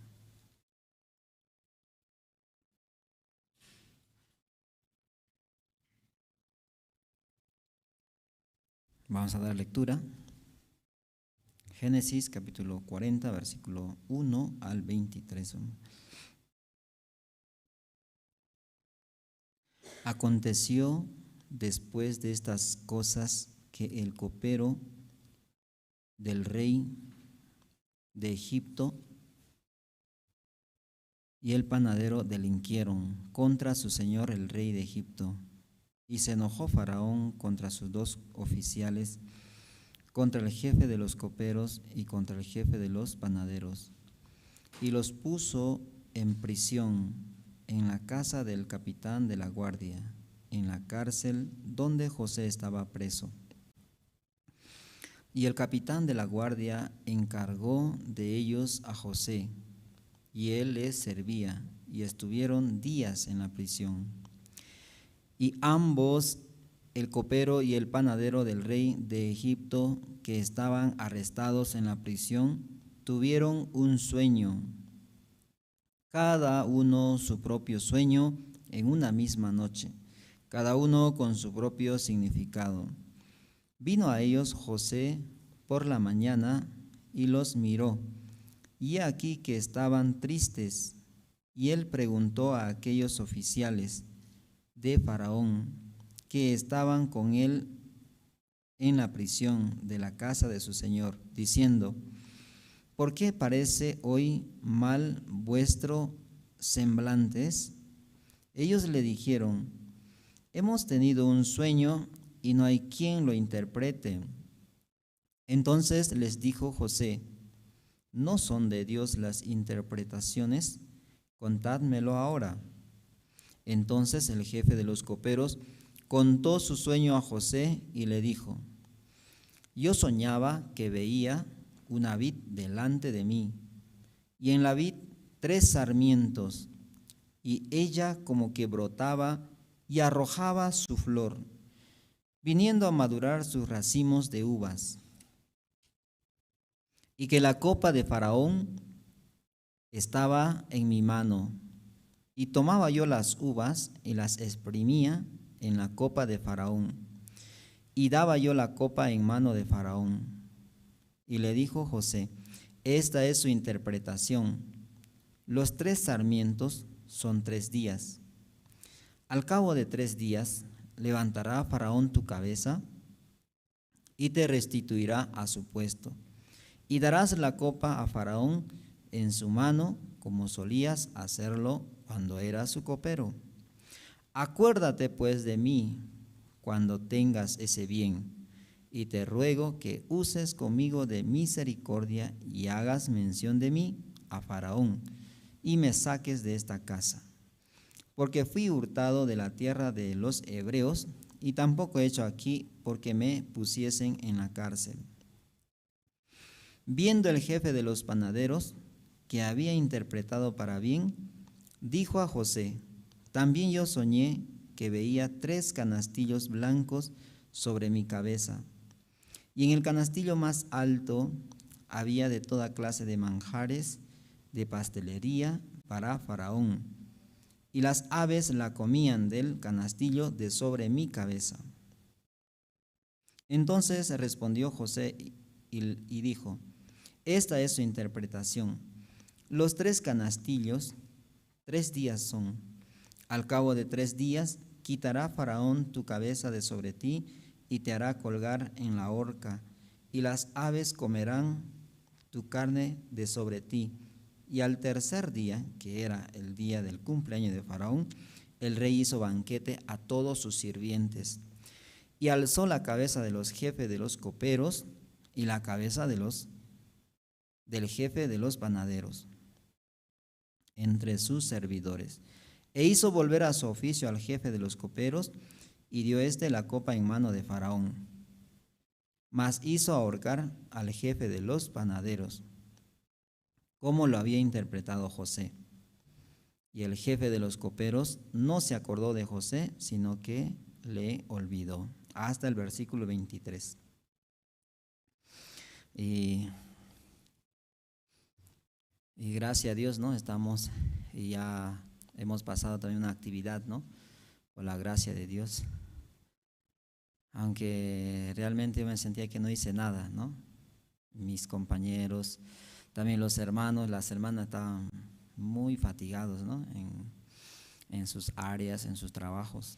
Vamos a dar lectura. Génesis, capítulo 40, versículo 1 al 23. Aconteció después de estas cosas que el copero del rey de Egipto y el panadero delinquieron contra su señor el rey de Egipto, y se enojó Faraón contra sus dos oficiales, contra el jefe de los coperos y contra el jefe de los panaderos, y los puso en prisión en la casa del capitán de la guardia, en la cárcel donde José estaba preso. Y el capitán de la guardia encargó de ellos a José, y él les servía, y estuvieron días en la prisión. Y ambos, el copero y el panadero del rey de Egipto, que estaban arrestados en la prisión, tuvieron un sueño, cada uno su propio sueño en una misma noche, cada uno con su propio significado. Vino a ellos José por la mañana y los miró, y aquí que estaban tristes, y él preguntó a aquellos oficiales de Faraón que estaban con él en la prisión de la casa de su señor, diciendo: ¿por qué parece hoy mal vuestro semblantes? Ellos le dijeron: hemos tenido un sueño y no hay quien lo interprete. Entonces les dijo José: ¿no son de Dios las interpretaciones? Contádmelo ahora. Entonces el jefe de los coperos contó su sueño a José y le dijo: yo soñaba que veía una vid delante de mí, y en la vid 3 sarmientos, y ella como que brotaba y arrojaba su flor, viniendo a madurar sus racimos de uvas, y que la copa de Faraón estaba en mi mano, y tomaba yo las uvas y las exprimía en la copa de Faraón, y daba yo la copa en mano de Faraón. Y le dijo José: esta es su interpretación. Los 3 sarmientos son 3 días. Al cabo de 3 días levantará Faraón tu cabeza y te restituirá a su puesto. Y darás la copa a Faraón en su mano, como solías hacerlo cuando eras su copero. Acuérdate pues de mí cuando tengas ese bien, y te ruego que uses conmigo de misericordia y hagas mención de mí a Faraón, y me saques de esta casa. Porque fui hurtado de la tierra de los hebreos, y tampoco he hecho aquí porque me pusiesen en la cárcel. Viendo el jefe de los panaderos que había interpretado para bien, dijo a José: también yo soñé que veía 3 canastillos blancos sobre mi cabeza, y en el canastillo más alto había de toda clase de manjares de pastelería para Faraón, y las aves la comían del canastillo de sobre mi cabeza. Entonces respondió José y dijo: esta es su interpretación. Los 3 canastillos, 3 días son. Al cabo de 3 días quitará Faraón tu cabeza de sobre ti y te hará colgar en la horca, y las aves comerán tu carne de sobre ti. Y al tercer día, que era el día del cumpleaños de Faraón, el rey hizo banquete a todos sus sirvientes, y alzó la cabeza de los jefes de los coperos y la cabeza del jefe de los panaderos entre sus servidores, e hizo volver a su oficio al jefe de los coperos, y dio la copa en mano de Faraón. Mas hizo ahorcar al jefe de los panaderos, como lo había interpretado José. Y el jefe de los coperos no se acordó de José, sino que le olvidó. Hasta el versículo 23. Y gracias a Dios, ¿no? Estamos y ya hemos pasado también una actividad, ¿no? Por la gracia de Dios. Aunque realmente me sentía que no hice nada, ¿no? Mis compañeros, también los hermanos, las hermanas estaban muy fatigados, ¿no? En sus áreas, en sus trabajos.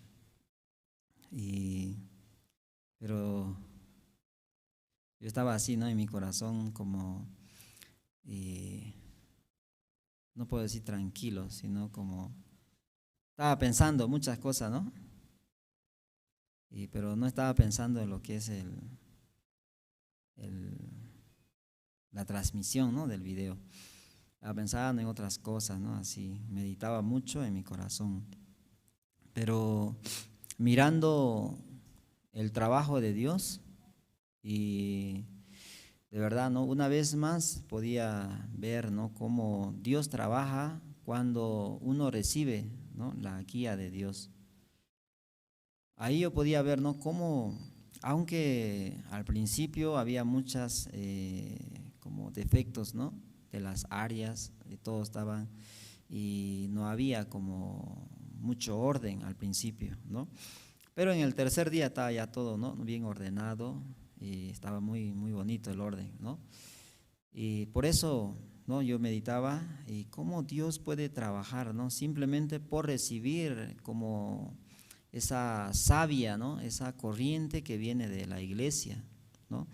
Pero yo estaba así, ¿no? En mi corazón como, no puedo decir tranquilo, sino como, estaba pensando muchas cosas, ¿no? Pero no estaba pensando en lo que es la transmisión, ¿no? Del video. Estaba pensando en otras cosas, ¿no? Así, meditaba mucho en mi corazón. Pero mirando el trabajo de Dios, y de verdad, ¿no? Una vez más podía ver, ¿no? Cómo Dios trabaja cuando uno recibe, ¿no? La guía de Dios. Ahí yo podía ver, ¿no? Cómo, aunque al principio había muchas como defectos, ¿no? De las áreas, y todos estaban, y no había como mucho orden al principio, ¿no? Pero en el tercer día estaba ya todo, ¿no? Bien ordenado, y estaba muy, muy bonito el orden, ¿no? Y por eso, ¿no? Yo meditaba y cómo Dios puede trabajar, ¿no? Simplemente por recibir como esa savia, ¿no? Esa corriente que viene de la iglesia, ¿no?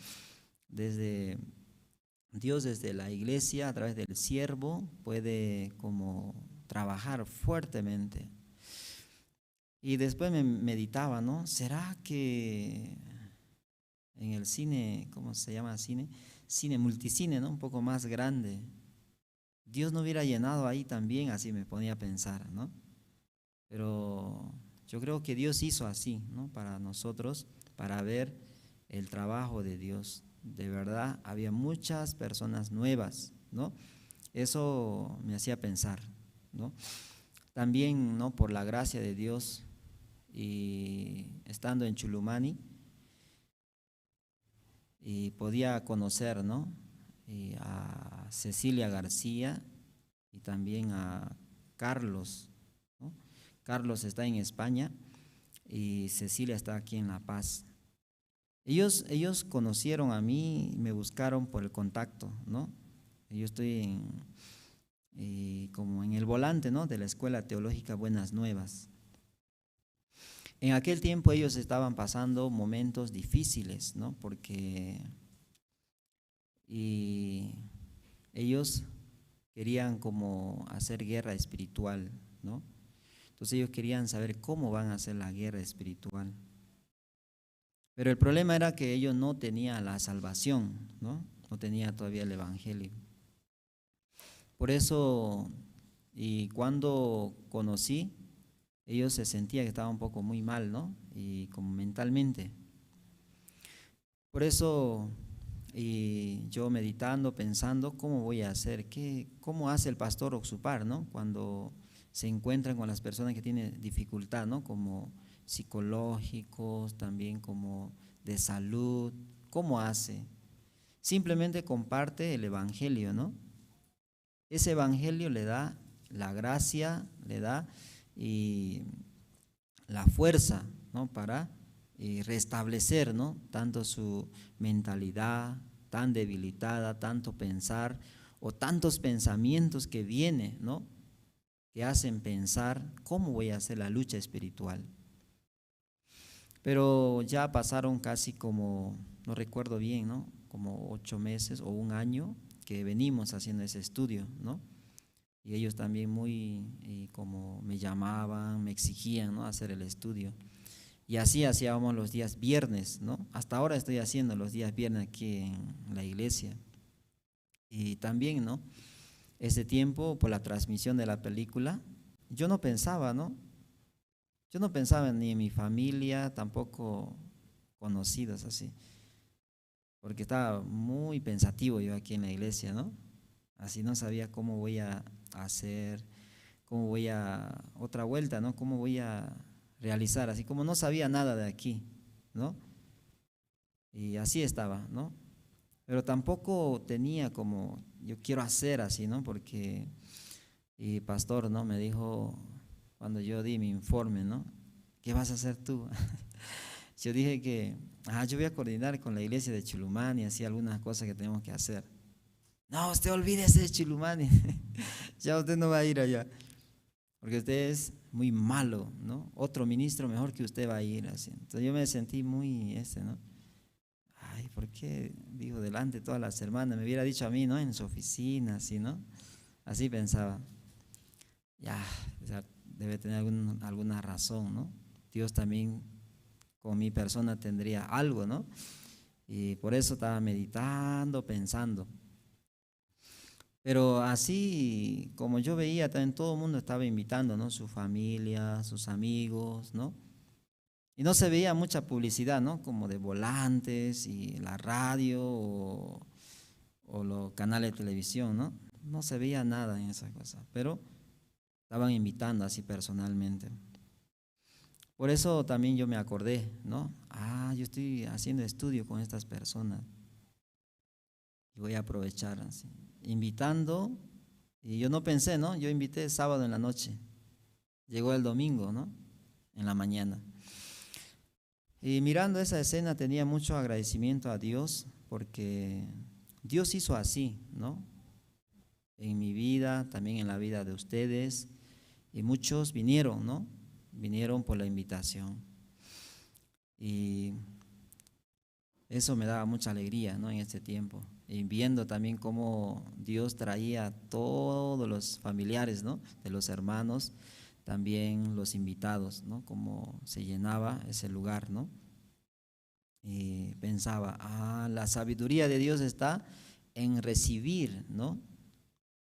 Dios desde la iglesia, a través del siervo, puede como trabajar fuertemente. Y después me meditaba, ¿no? ¿Será que en el cine, ¿cómo se llama cine? Cine, multicine, ¿no? Un poco más grande, Dios no hubiera llenado ahí también, así me ponía a pensar, ¿no? Pero yo creo que Dios hizo así, ¿no? Para nosotros, para ver el trabajo de Dios. De verdad, había muchas personas nuevas, ¿no? Eso me hacía pensar, ¿no? También, ¿no? Por la gracia de Dios, y estando en Chulumani, y podía conocer, ¿no? Y a Cecilia García y también a Carlos, ¿no? Carlos está en España y Cecilia está aquí en La Paz. Ellos conocieron a mí, me buscaron por el contacto, ¿no? Yo estoy como en el volante, ¿no? De la Escuela Teológica Buenas Nuevas. En aquel tiempo ellos estaban pasando momentos difíciles, ¿no? Porque ellos querían como hacer guerra espiritual, ¿no? Entonces ellos querían saber cómo van a hacer la guerra espiritual. Pero el problema era que ellos no tenían la salvación, ¿no? No tenían todavía el evangelio. Por eso, y cuando conocí, ellos se sentían que estaban un poco muy mal, ¿no? Y como mentalmente. Por eso, y yo meditando, pensando, ¿cómo voy a hacer? ¿Cómo hace el pastor Oxupar, ¿no? Cuando se encuentran con las personas que tienen dificultad, ¿no? Como psicológicos, también como de salud. ¿Cómo hace? Simplemente comparte el evangelio, ¿no? Ese evangelio le da la gracia, le da y la fuerza, ¿no? Para restablecer, ¿no? Tanto su mentalidad tan debilitada, tanto pensar o tantos pensamientos que vienen, ¿no? Que hacen pensar cómo voy a hacer la lucha espiritual. Pero ya pasaron casi como, no recuerdo bien, ¿no? Como 8 meses o un año que venimos haciendo ese estudio, ¿no? Y ellos también como me llamaban, me exigían, ¿no? Hacer el estudio. Y así hacíamos los días viernes, ¿no? Hasta ahora estoy haciendo los días viernes aquí en la iglesia. Y también, ¿no? Ese tiempo, por la transmisión de la película, yo no pensaba, ¿no? Yo no pensaba ni en mi familia, tampoco conocidos así. Porque estaba muy pensativo yo aquí en la iglesia, ¿no? Así no sabía cómo voy a hacer, cómo voy a, otra vuelta, ¿no? Cómo voy a realizar, así como no sabía nada de aquí, ¿no? Y así estaba, ¿no? Pero tampoco tenía como, yo quiero hacer así, ¿no? Porque, y pastor, ¿no? Me dijo, cuando yo di mi informe, ¿no? ¿Qué vas a hacer tú? Yo dije que, yo voy a coordinar con la iglesia de Chilumani, así algunas cosas que tenemos que hacer. No, usted olvídese de Chilumani, ya usted no va a ir allá, porque usted es muy malo, ¿no? Otro ministro mejor que usted va a ir, así. Entonces yo me sentí muy, ¿no? Ay, ¿por qué? Digo, delante de todas las hermanas, me hubiera dicho a mí, ¿no? En su oficina, así, ¿no? Así pensaba. Ya, o sea, debe tener alguna razón, ¿no? Dios también con mi persona tendría algo, ¿no? Y por eso estaba meditando, pensando. Pero así como yo veía, también todo el mundo estaba invitando, ¿no? Su familia, sus amigos, ¿no? Y no se veía mucha publicidad, ¿no? Como de volantes y la radio o los canales de televisión, ¿no? No se veía nada en esas cosas, pero estaban invitando así personalmente. Por eso también yo me acordé, ¿no? Yo estoy haciendo estudio con estas personas y voy a aprovechar así, invitando. Y yo no pensé, ¿no? Yo invité sábado en la noche, llegó el domingo, ¿no? En la mañana. Y mirando esa escena tenía mucho agradecimiento a Dios porque Dios hizo así, ¿no? En mi vida, también en la vida de ustedes, y muchos vinieron, ¿no? Vinieron por la invitación. Y eso me daba mucha alegría, ¿no? En este tiempo. Y viendo también cómo Dios traía a todos los familiares, ¿no? De los hermanos, también los invitados, ¿no? Cómo se llenaba ese lugar, ¿no? Y pensaba, la sabiduría de Dios está en recibir, ¿no?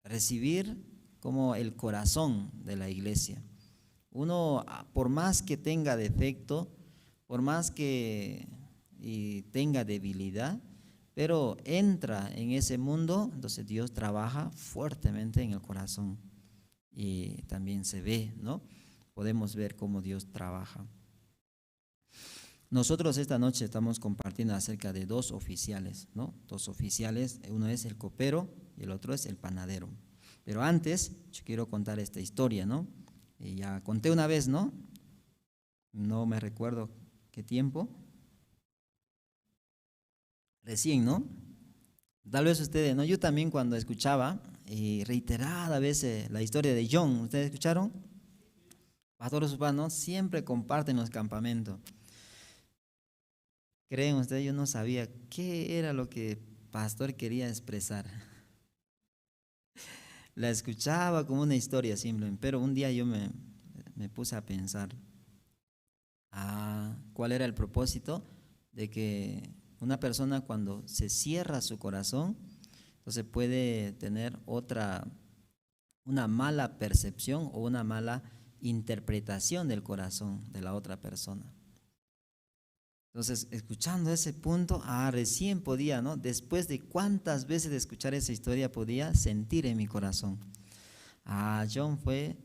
Recibir como el corazón de la iglesia. Uno, por más que tenga defecto, por más que tenga debilidad, pero entra en ese mundo, entonces Dios trabaja fuertemente en el corazón y también se ve, ¿no? Podemos ver cómo Dios trabaja. Nosotros esta noche estamos compartiendo acerca de 2 oficiales, ¿no? 2 oficiales, uno es el copero y el otro es el panadero. Pero antes, yo quiero contar esta historia, ¿no? Y ya conté una vez, ¿no? No me recuerdo qué tiempo. Recién, ¿no? Tal vez ustedes, ¿no? Yo también cuando escuchaba reiterada veces la historia de John, ¿ustedes escucharon? Pastores urbanos siempre comparten los campamentos. ¿Creen ustedes? Yo no sabía qué era lo que el pastor quería expresar. La escuchaba como una historia simple, pero un día yo me puse a pensar, ¿cuál era el propósito de que una persona cuando se cierra su corazón, entonces puede tener una mala percepción o una mala interpretación del corazón de la otra persona? Entonces, escuchando ese punto, recién podía, ¿no? Después de cuántas veces de escuchar esa historia, podía sentir en mi corazón. John fue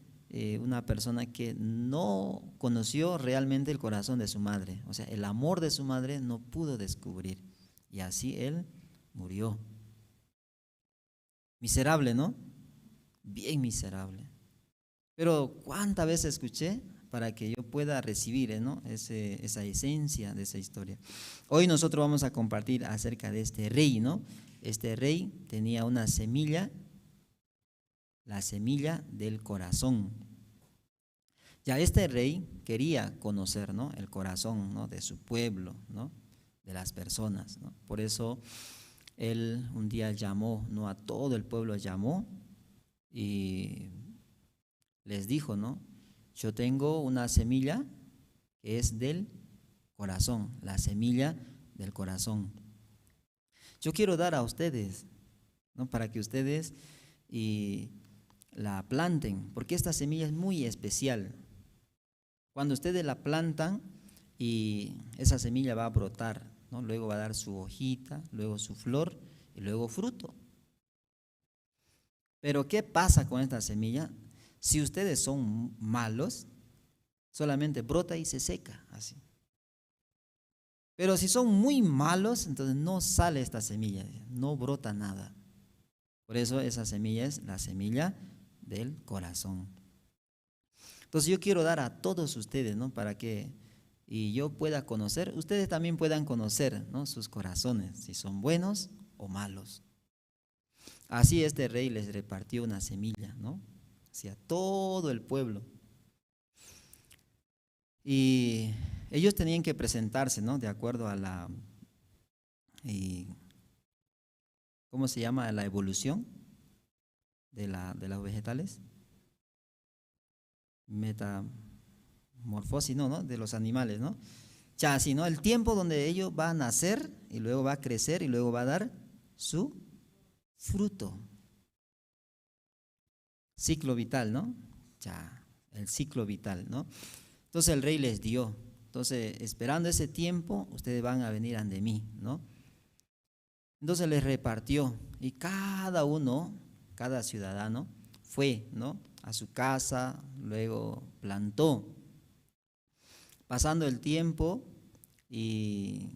una persona que no conoció realmente el corazón de su madre. O sea, el amor de su madre no pudo descubrir. Y así él murió. Miserable, ¿no? Bien miserable. Pero ¿cuántas veces escuché? para que yo pueda recibir, ¿no? Esa esencia de esa historia. Hoy nosotros vamos a compartir acerca de este rey, ¿no? Este rey tenía una semilla, la semilla del corazón. Ya este rey quería conocer, ¿no? El corazón, ¿no? De su pueblo, ¿no? De las personas, ¿no? Por eso él un día llamó, ¿no? A todo el pueblo llamó y les dijo, ¿no? Yo tengo una semilla que es del corazón, la semilla del corazón. Yo quiero dar a ustedes, ¿no? Para que ustedes la planten, porque esta semilla es muy especial. Cuando ustedes la plantan y esa semilla va a brotar, ¿no? Luego va a dar su hojita, luego su flor y luego fruto. Pero ¿qué pasa con esta semilla? Si ustedes son malos, solamente brota y se seca, así. Pero si son muy malos, entonces no sale esta semilla, no brota nada. Por eso esa semilla es la semilla del corazón. Entonces yo quiero dar a todos ustedes, ¿no? Para que yo pueda conocer, ustedes también puedan conocer, ¿no? Sus corazones, si son buenos o malos. Así este rey les repartió una semilla, ¿no? Hacia todo el pueblo. Y ellos tenían que presentarse, ¿no? De acuerdo a ¿cómo se llama? La evolución de los vegetales. Metamorfosis, ¿no? De los animales, ¿no? Ya así, ¿no? El tiempo donde ellos van a nacer y luego va a crecer y luego va a dar su fruto. Ciclo vital, ¿no? Ya, el ciclo vital, ¿no? Entonces el rey les dio. Entonces, esperando ese tiempo, ustedes van a venir ante mí, ¿no? Entonces les repartió y cada uno, cada ciudadano fue, ¿no? A su casa, luego plantó. Pasando el tiempo y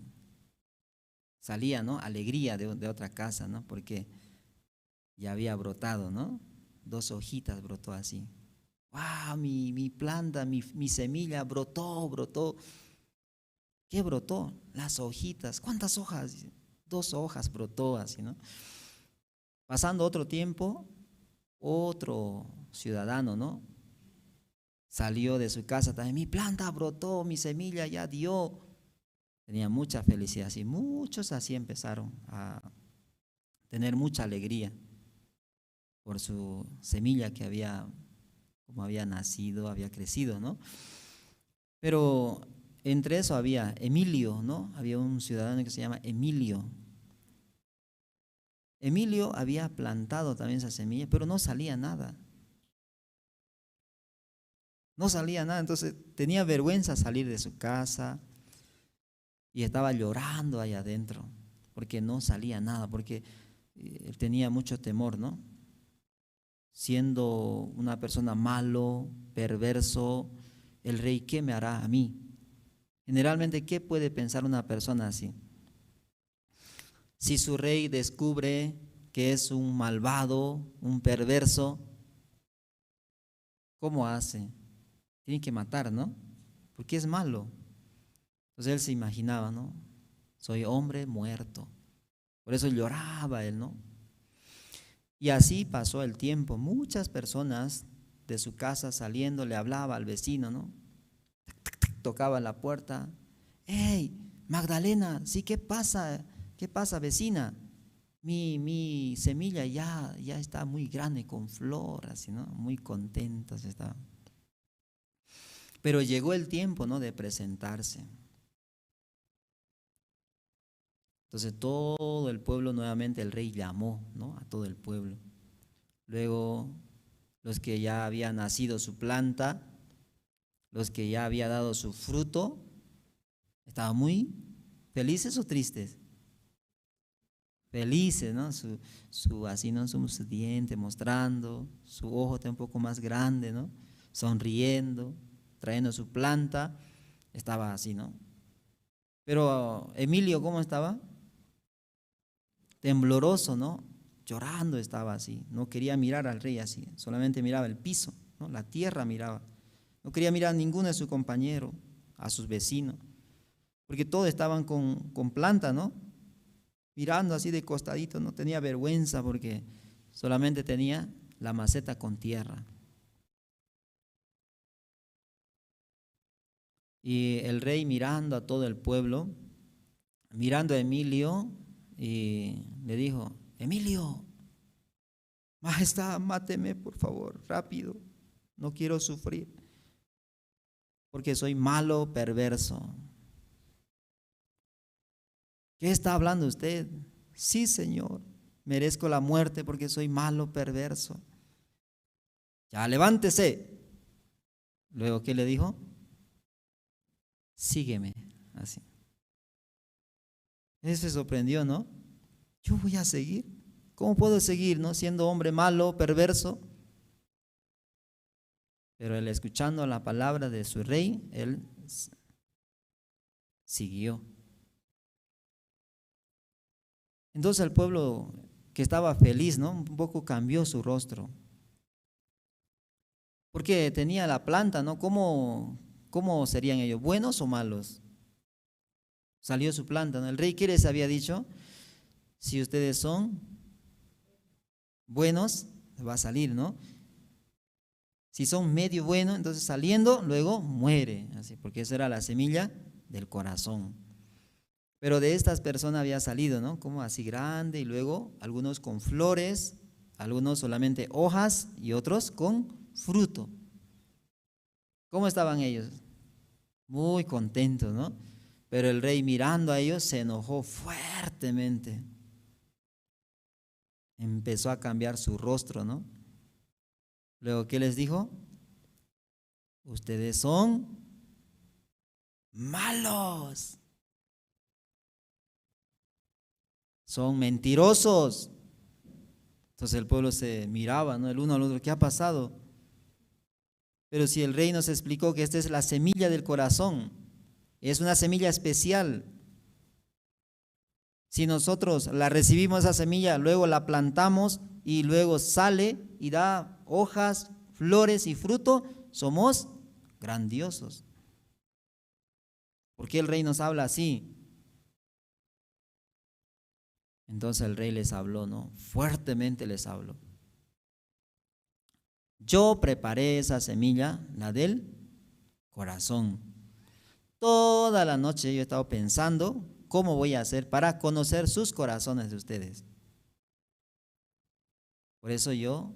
salía, ¿no? Alegría de otra casa, ¿no? Porque ya había brotado, ¿no? 2 hojitas brotó así. ¡Wow! Mi planta, mi semilla brotó. ¿Qué brotó? Las hojitas. ¿Cuántas hojas? 2 hojas brotó así, ¿no? Pasando otro tiempo, otro ciudadano, ¿no? Salió de su casa también. Mi planta brotó, mi semilla ya dio. Tenía mucha felicidad. Y muchos así empezaron a tener mucha alegría por su semilla que como había nacido, había crecido, ¿no? Pero entre eso había Emilio, ¿no? Había un ciudadano que se llama Emilio. Emilio había plantado también esa semilla, pero no salía nada. No salía nada, entonces tenía vergüenza salir de su casa y estaba llorando allá adentro porque no salía nada, porque él tenía mucho temor, ¿no? Siendo una persona malo, perverso, el rey, ¿qué me hará a mí? Generalmente, ¿qué puede pensar una persona así? Si su rey descubre que es un malvado, un perverso, ¿cómo hace? Tiene que matar, ¿no? Porque es malo. Entonces él se imaginaba, ¿no? Soy hombre muerto. Por eso lloraba él, ¿no? Y así pasó el tiempo. Muchas personas de su casa saliendo le hablaba al vecino, ¿no? Tocaba la puerta. ¡Hey, Magdalena! Sí, ¿qué pasa? ¿Qué pasa, vecina? Mi semilla ya está muy grande, con flor, así, ¿no? Muy contenta se estaba. Pero llegó el tiempo, ¿no? De presentarse. Entonces todo el pueblo, nuevamente el rey llamó, ¿no? A todo el pueblo. Luego los que ya había nacido su planta, los que ya había dado su fruto, estaban muy felices o tristes. Felices, ¿no? Así, ¿no? Su diente mostrando, su ojo está un poco más grande, ¿no? Sonriendo, trayendo su planta, estaba así, ¿no? Pero Emilio, ¿cómo estaba? Tembloroso, ¿no? Llorando estaba así, no quería mirar al rey así, solamente miraba el piso, ¿no? La tierra miraba. No quería mirar a ninguno de sus compañeros, a sus vecinos, porque todos estaban con planta, ¿no? Mirando así de costadito, no tenía vergüenza porque solamente tenía la maceta con tierra. Y el rey mirando a todo el pueblo, mirando a Emilio, y le dijo: Emilio, majestad, máteme por favor, rápido, no quiero sufrir, porque soy malo, perverso. ¿Qué está hablando usted? Sí, Señor, merezco la muerte porque soy malo, perverso. Ya, levántese. Luego, ¿qué le dijo? Sígueme, así. Él se sorprendió, ¿no? Yo voy a seguir. ¿Cómo puedo seguir, no? Siendo hombre malo, perverso. Pero él, escuchando la palabra de su rey, él siguió. Entonces el pueblo, que estaba feliz, ¿no? Un poco cambió su rostro. Porque tenía la planta, ¿no? ¿Cómo serían ellos? ¿Buenos o malos? Salió su planta, ¿no? El rey, ¿qué les había dicho? Si ustedes son buenos, va a salir, ¿no? Si son medio buenos, entonces saliendo, luego muere, así, porque esa era la semilla del corazón. Pero de estas personas había salido, ¿no? Como así grande, y luego algunos con flores, algunos solamente hojas y otros con fruto. ¿Cómo estaban ellos? Muy contentos, ¿no? Pero el rey, mirando a ellos, se enojó fuertemente. Empezó a cambiar su rostro, ¿no? Luego, ¿qué les dijo? Ustedes son malos. Son mentirosos. Entonces el pueblo se miraba, ¿no? El uno al otro, ¿qué ha pasado? Pero si el rey nos explicó que esta es la semilla del corazón, es una semilla especial. Si nosotros la recibimos, esa semilla, luego la plantamos y luego sale y da hojas, flores y fruto, somos grandiosos. ¿Por qué el rey nos habla así? Entonces el rey les habló, ¿no? Fuertemente les habló. Yo preparé esa semilla, la del corazón. Toda la noche yo he estado pensando cómo voy a hacer para conocer sus corazones de ustedes. Por eso yo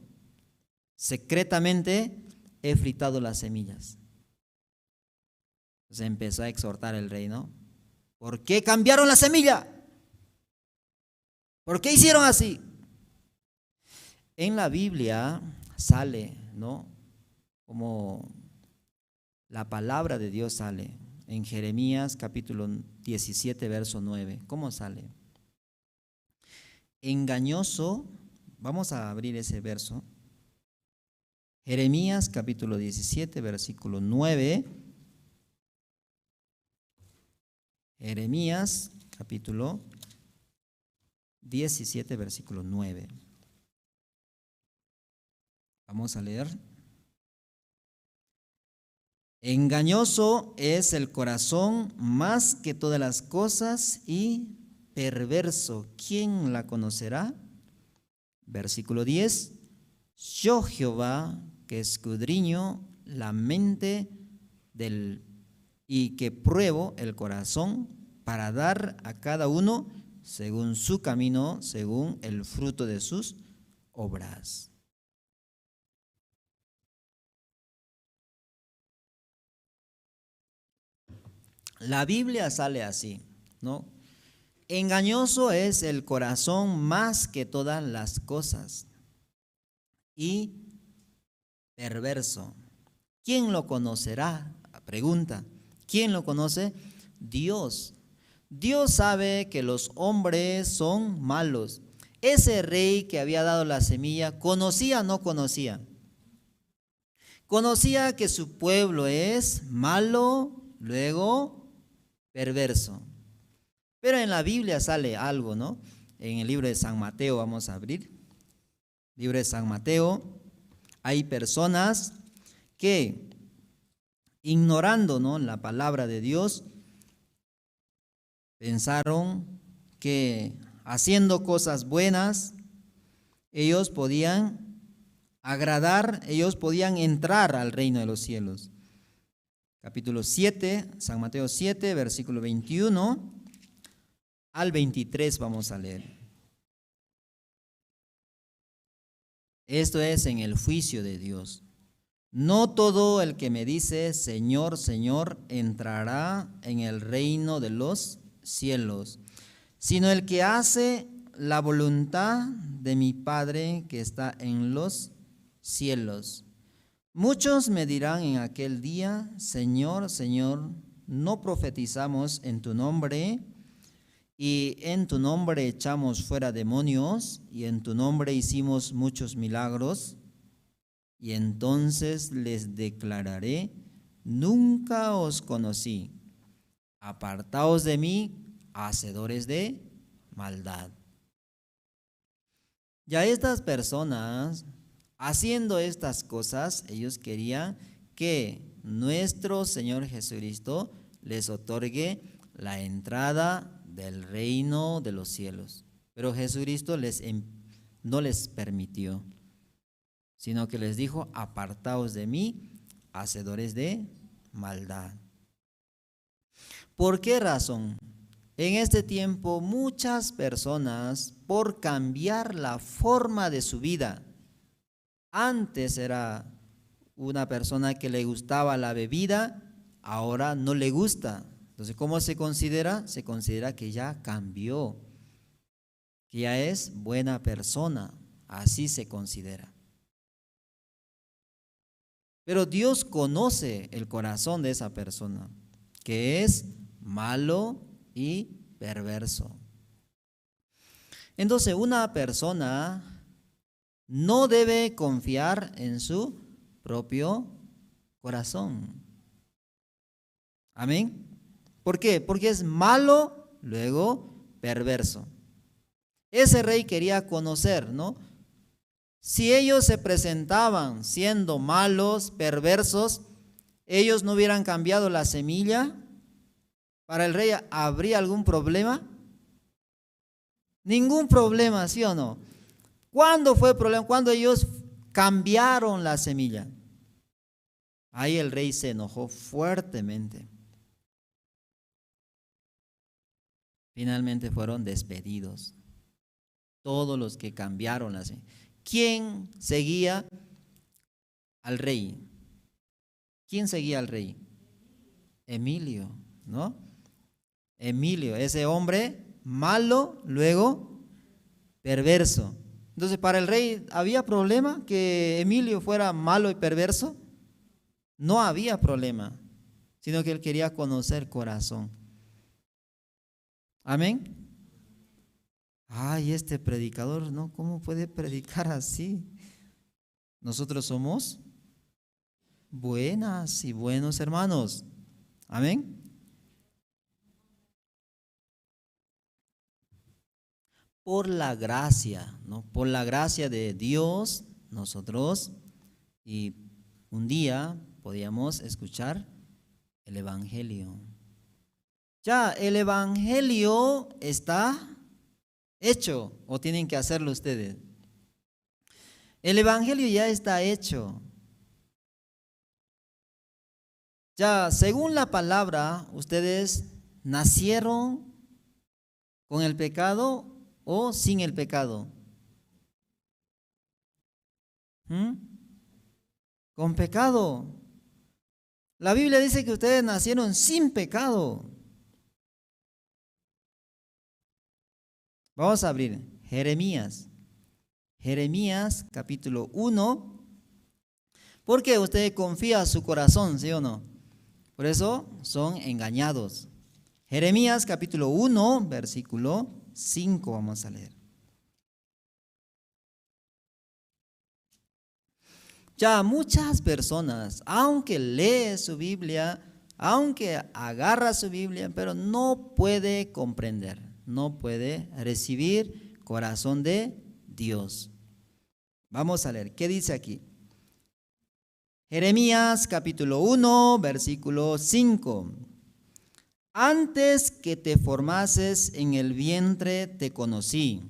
secretamente he fritado las semillas. Entonces empezó a exhortar el rey, ¿no? ¿Por qué cambiaron la semilla? ¿Por qué hicieron así? En la Biblia sale, ¿no? Como la palabra de Dios sale. En Jeremías capítulo 17, verso 9. ¿Cómo sale? Engañoso, vamos a abrir ese verso. Jeremías capítulo 17, versículo 9. Jeremías capítulo 17, versículo 9. Vamos a leer. Engañoso es el corazón más que todas las cosas y perverso. ¿Quién la conocerá? Versículo 10. Yo, Jehová, que escudriño la mente y que pruebo el corazón para dar a cada uno según su camino, según el fruto de sus obras. La Biblia sale así, ¿no? Engañoso es el corazón más que todas las cosas y perverso. ¿Quién lo conocerá? Pregunta. ¿Quién lo conoce? Dios. Dios sabe que los hombres son malos. Ese rey que había dado la semilla, ¿conocía o no conocía? Conocía que su pueblo es malo, luego perverso. Pero en la Biblia sale algo, ¿no? En el libro de San Mateo, vamos a abrir. Libro de San Mateo. Hay personas que ignorando, ¿no?, la palabra de Dios, pensaron que haciendo cosas buenas, ellos podían agradar, ellos podían entrar al reino de los cielos. Capítulo 7, San Mateo 7, versículo 21 al 23 vamos a leer. Esto es en el juicio de Dios. No todo el que me dice, Señor, Señor, entrará en el reino de los cielos, sino el que hace la voluntad de mi Padre que está en los cielos. Muchos me dirán en aquel día, Señor, Señor, ¿no profetizamos en tu nombre? Y en tu nombre echamos fuera demonios, y en tu nombre hicimos muchos milagros. Y entonces les declararé, nunca os conocí, apartaos de mí, hacedores de maldad. Ya estas personas, haciendo estas cosas, ellos querían que nuestro Señor Jesucristo les otorgue la entrada del reino de los cielos. Pero Jesucristo no les permitió, sino que les dijo, apartaos de mí, hacedores de maldad. ¿Por qué razón? En este tiempo muchas personas, por cambiar la forma de su vida, antes era una persona que le gustaba la bebida, ahora no le gusta. Entonces, ¿cómo se considera? Se considera que ya cambió, que ya es buena persona, así se considera. Pero Dios conoce el corazón de esa persona, que es malo y perverso. Entonces, una persona no debe confiar en su propio corazón. Amén. ¿Por qué? Porque es malo, luego perverso. Ese rey quería conocer, ¿no? Si ellos se presentaban siendo malos, perversos, ellos no hubieran cambiado la semilla, ¿para el rey habría algún problema? Ningún problema, ¿sí o no? ¿Cuándo fue el problema? Cuando ellos cambiaron la semilla. Ahí el rey se enojó fuertemente. Finalmente fueron despedidos todos los que cambiaron la semilla. ¿Quién seguía al rey? ¿Quién seguía al rey? Emilio, ¿no? Emilio, ese hombre malo, luego perverso. Entonces, ¿para el rey había problema que Emilio fuera malo y perverso? No había problema, sino que él quería conocer corazón. Amén. Ay, este predicador, ¿no? ¿Cómo puede predicar así? Nosotros somos buenas y buenos hermanos. Amén. Por la gracia, ¿no? Por la gracia de Dios, nosotros, y un día podíamos escuchar el Evangelio. Ya, el Evangelio está hecho, o tienen que hacerlo ustedes. El Evangelio ya está hecho. Ya, según la palabra, ustedes nacieron con el pecado o sin el pecado. Con pecado. La Biblia dice que ustedes nacieron sin pecado. Vamos a abrir Jeremías. Jeremías capítulo 1. Porque usted confía en su corazón, ¿sí o no? Por eso son engañados. Jeremías capítulo 1, versículo 5 vamos a leer. Ya muchas personas, aunque lee su Biblia, aunque agarra su Biblia, pero no puede comprender, no puede recibir corazón de Dios. Vamos a leer, ¿qué dice aquí? Jeremías capítulo 1, versículo 5. Antes que te formases en el vientre te conocí,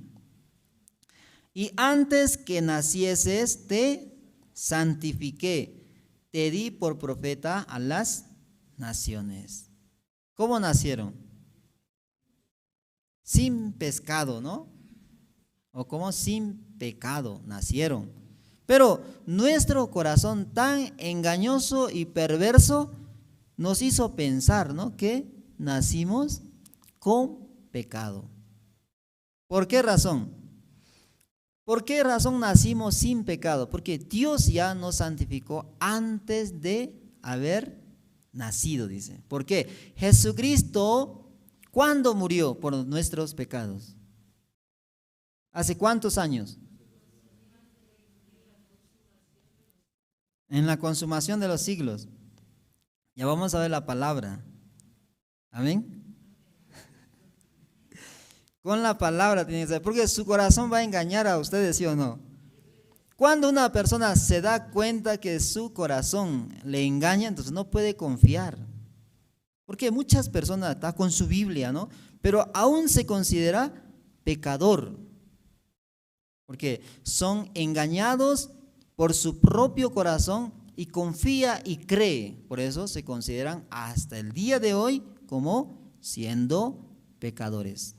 y antes que nacieses te santifiqué, te di por profeta a las naciones. ¿Cómo nacieron? Sin pescado, ¿no? O como sin pecado nacieron. Pero nuestro corazón tan engañoso y perverso nos hizo pensar, ¿no?, que nacimos con pecado. ¿Por qué razón? ¿Por qué razón nacimos sin pecado? Porque Dios ya nos santificó antes de haber nacido, dice. ¿Por qué? Jesucristo, ¿cuándo murió por nuestros pecados? ¿Hace cuántos años? En la consumación de los siglos. Ya vamos a ver la palabra. Amén. Con la palabra tiene que ser, porque su corazón va a engañar a ustedes, ¿sí o no? Cuando una persona se da cuenta que su corazón le engaña, entonces no puede confiar. Porque muchas personas están con su Biblia, ¿no?, pero aún se considera pecador. Porque son engañados por su propio corazón y confía y cree. Por eso se consideran hasta el día de hoy como siendo pecadores.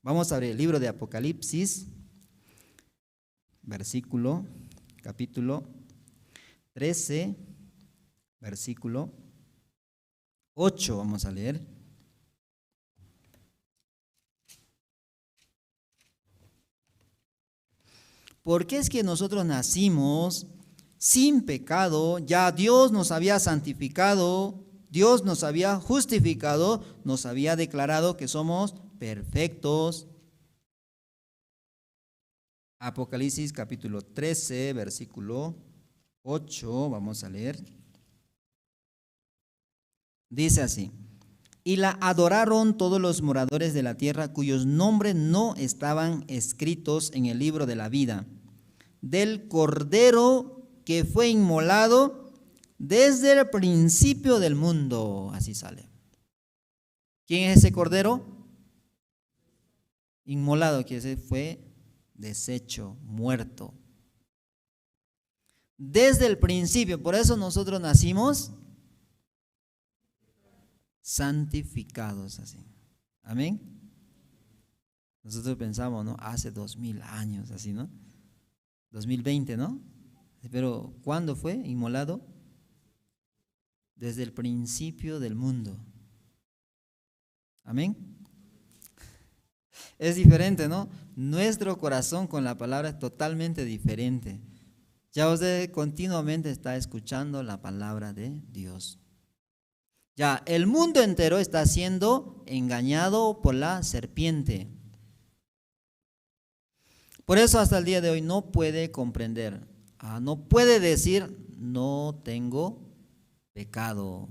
Vamos a abrir el libro de Apocalipsis, capítulo 13, versículo 8, vamos a leer. Porque es que nosotros nacimos sin pecado, ya Dios nos había santificado, Dios nos había justificado, nos había declarado que somos perfectos. Apocalipsis capítulo 13, versículo 8, vamos a leer. Dice así: y la adoraron todos los moradores de la tierra cuyos nombres no estaban escritos en el libro de la vida del Cordero que fue inmolado desde el principio del mundo. Así sale. ¿Quién es ese Cordero? Inmolado, que ese fue deshecho, muerto. Desde el principio, por eso nosotros nacimos santificados así. Amén. Nosotros pensamos, ¿no?, hace 2000 años, así, ¿no? 2020, ¿no? Pero ¿cuándo fue inmolado? Desde el principio del mundo. Amén. Es diferente, ¿no? Nuestro corazón con la palabra es totalmente diferente. Ya usted continuamente está escuchando la palabra de Dios. Ya el mundo entero está siendo engañado por la serpiente. Por eso hasta el día de hoy no puede comprender, no puede decir no tengo pecado.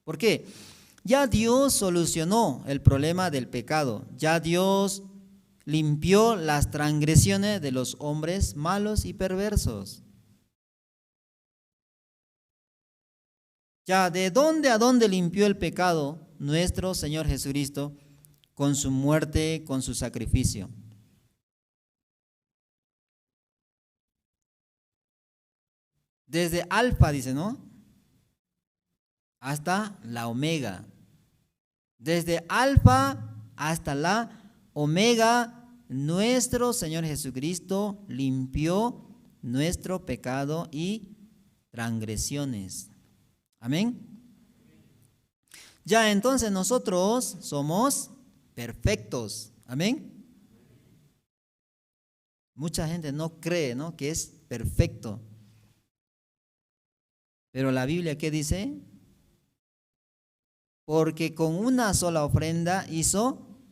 ¿Por qué? Ya Dios solucionó el problema del pecado. Ya Dios limpió las transgresiones de los hombres malos y perversos. Ya, ¿de dónde a dónde limpió el pecado nuestro Señor Jesucristo? Con su muerte, con su sacrificio. Desde Alfa, dice, ¿no?, hasta la Omega. Desde Alfa hasta la Omega, nuestro Señor Jesucristo limpió nuestro pecado y transgresiones. Amén. Ya entonces nosotros somos perfectos. Amén. Mucha gente no cree, ¿no?, que es perfecto. Pero la Biblia, ¿qué dice? Porque con una sola ofrenda hizo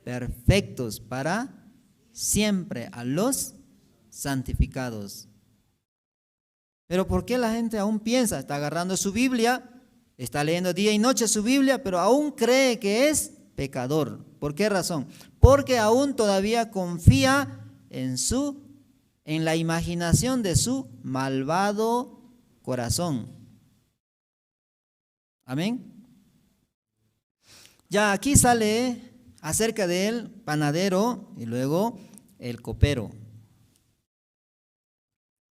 perfectos para siempre a los santificados. Pero ¿por qué la gente aún piensa? Está agarrando su Biblia, está leyendo día y noche su Biblia, pero aún cree que es pecador. ¿Por qué razón? Porque aún todavía confía en la imaginación de su malvado corazón. Amén. Ya aquí sale acerca del panadero y luego el copero.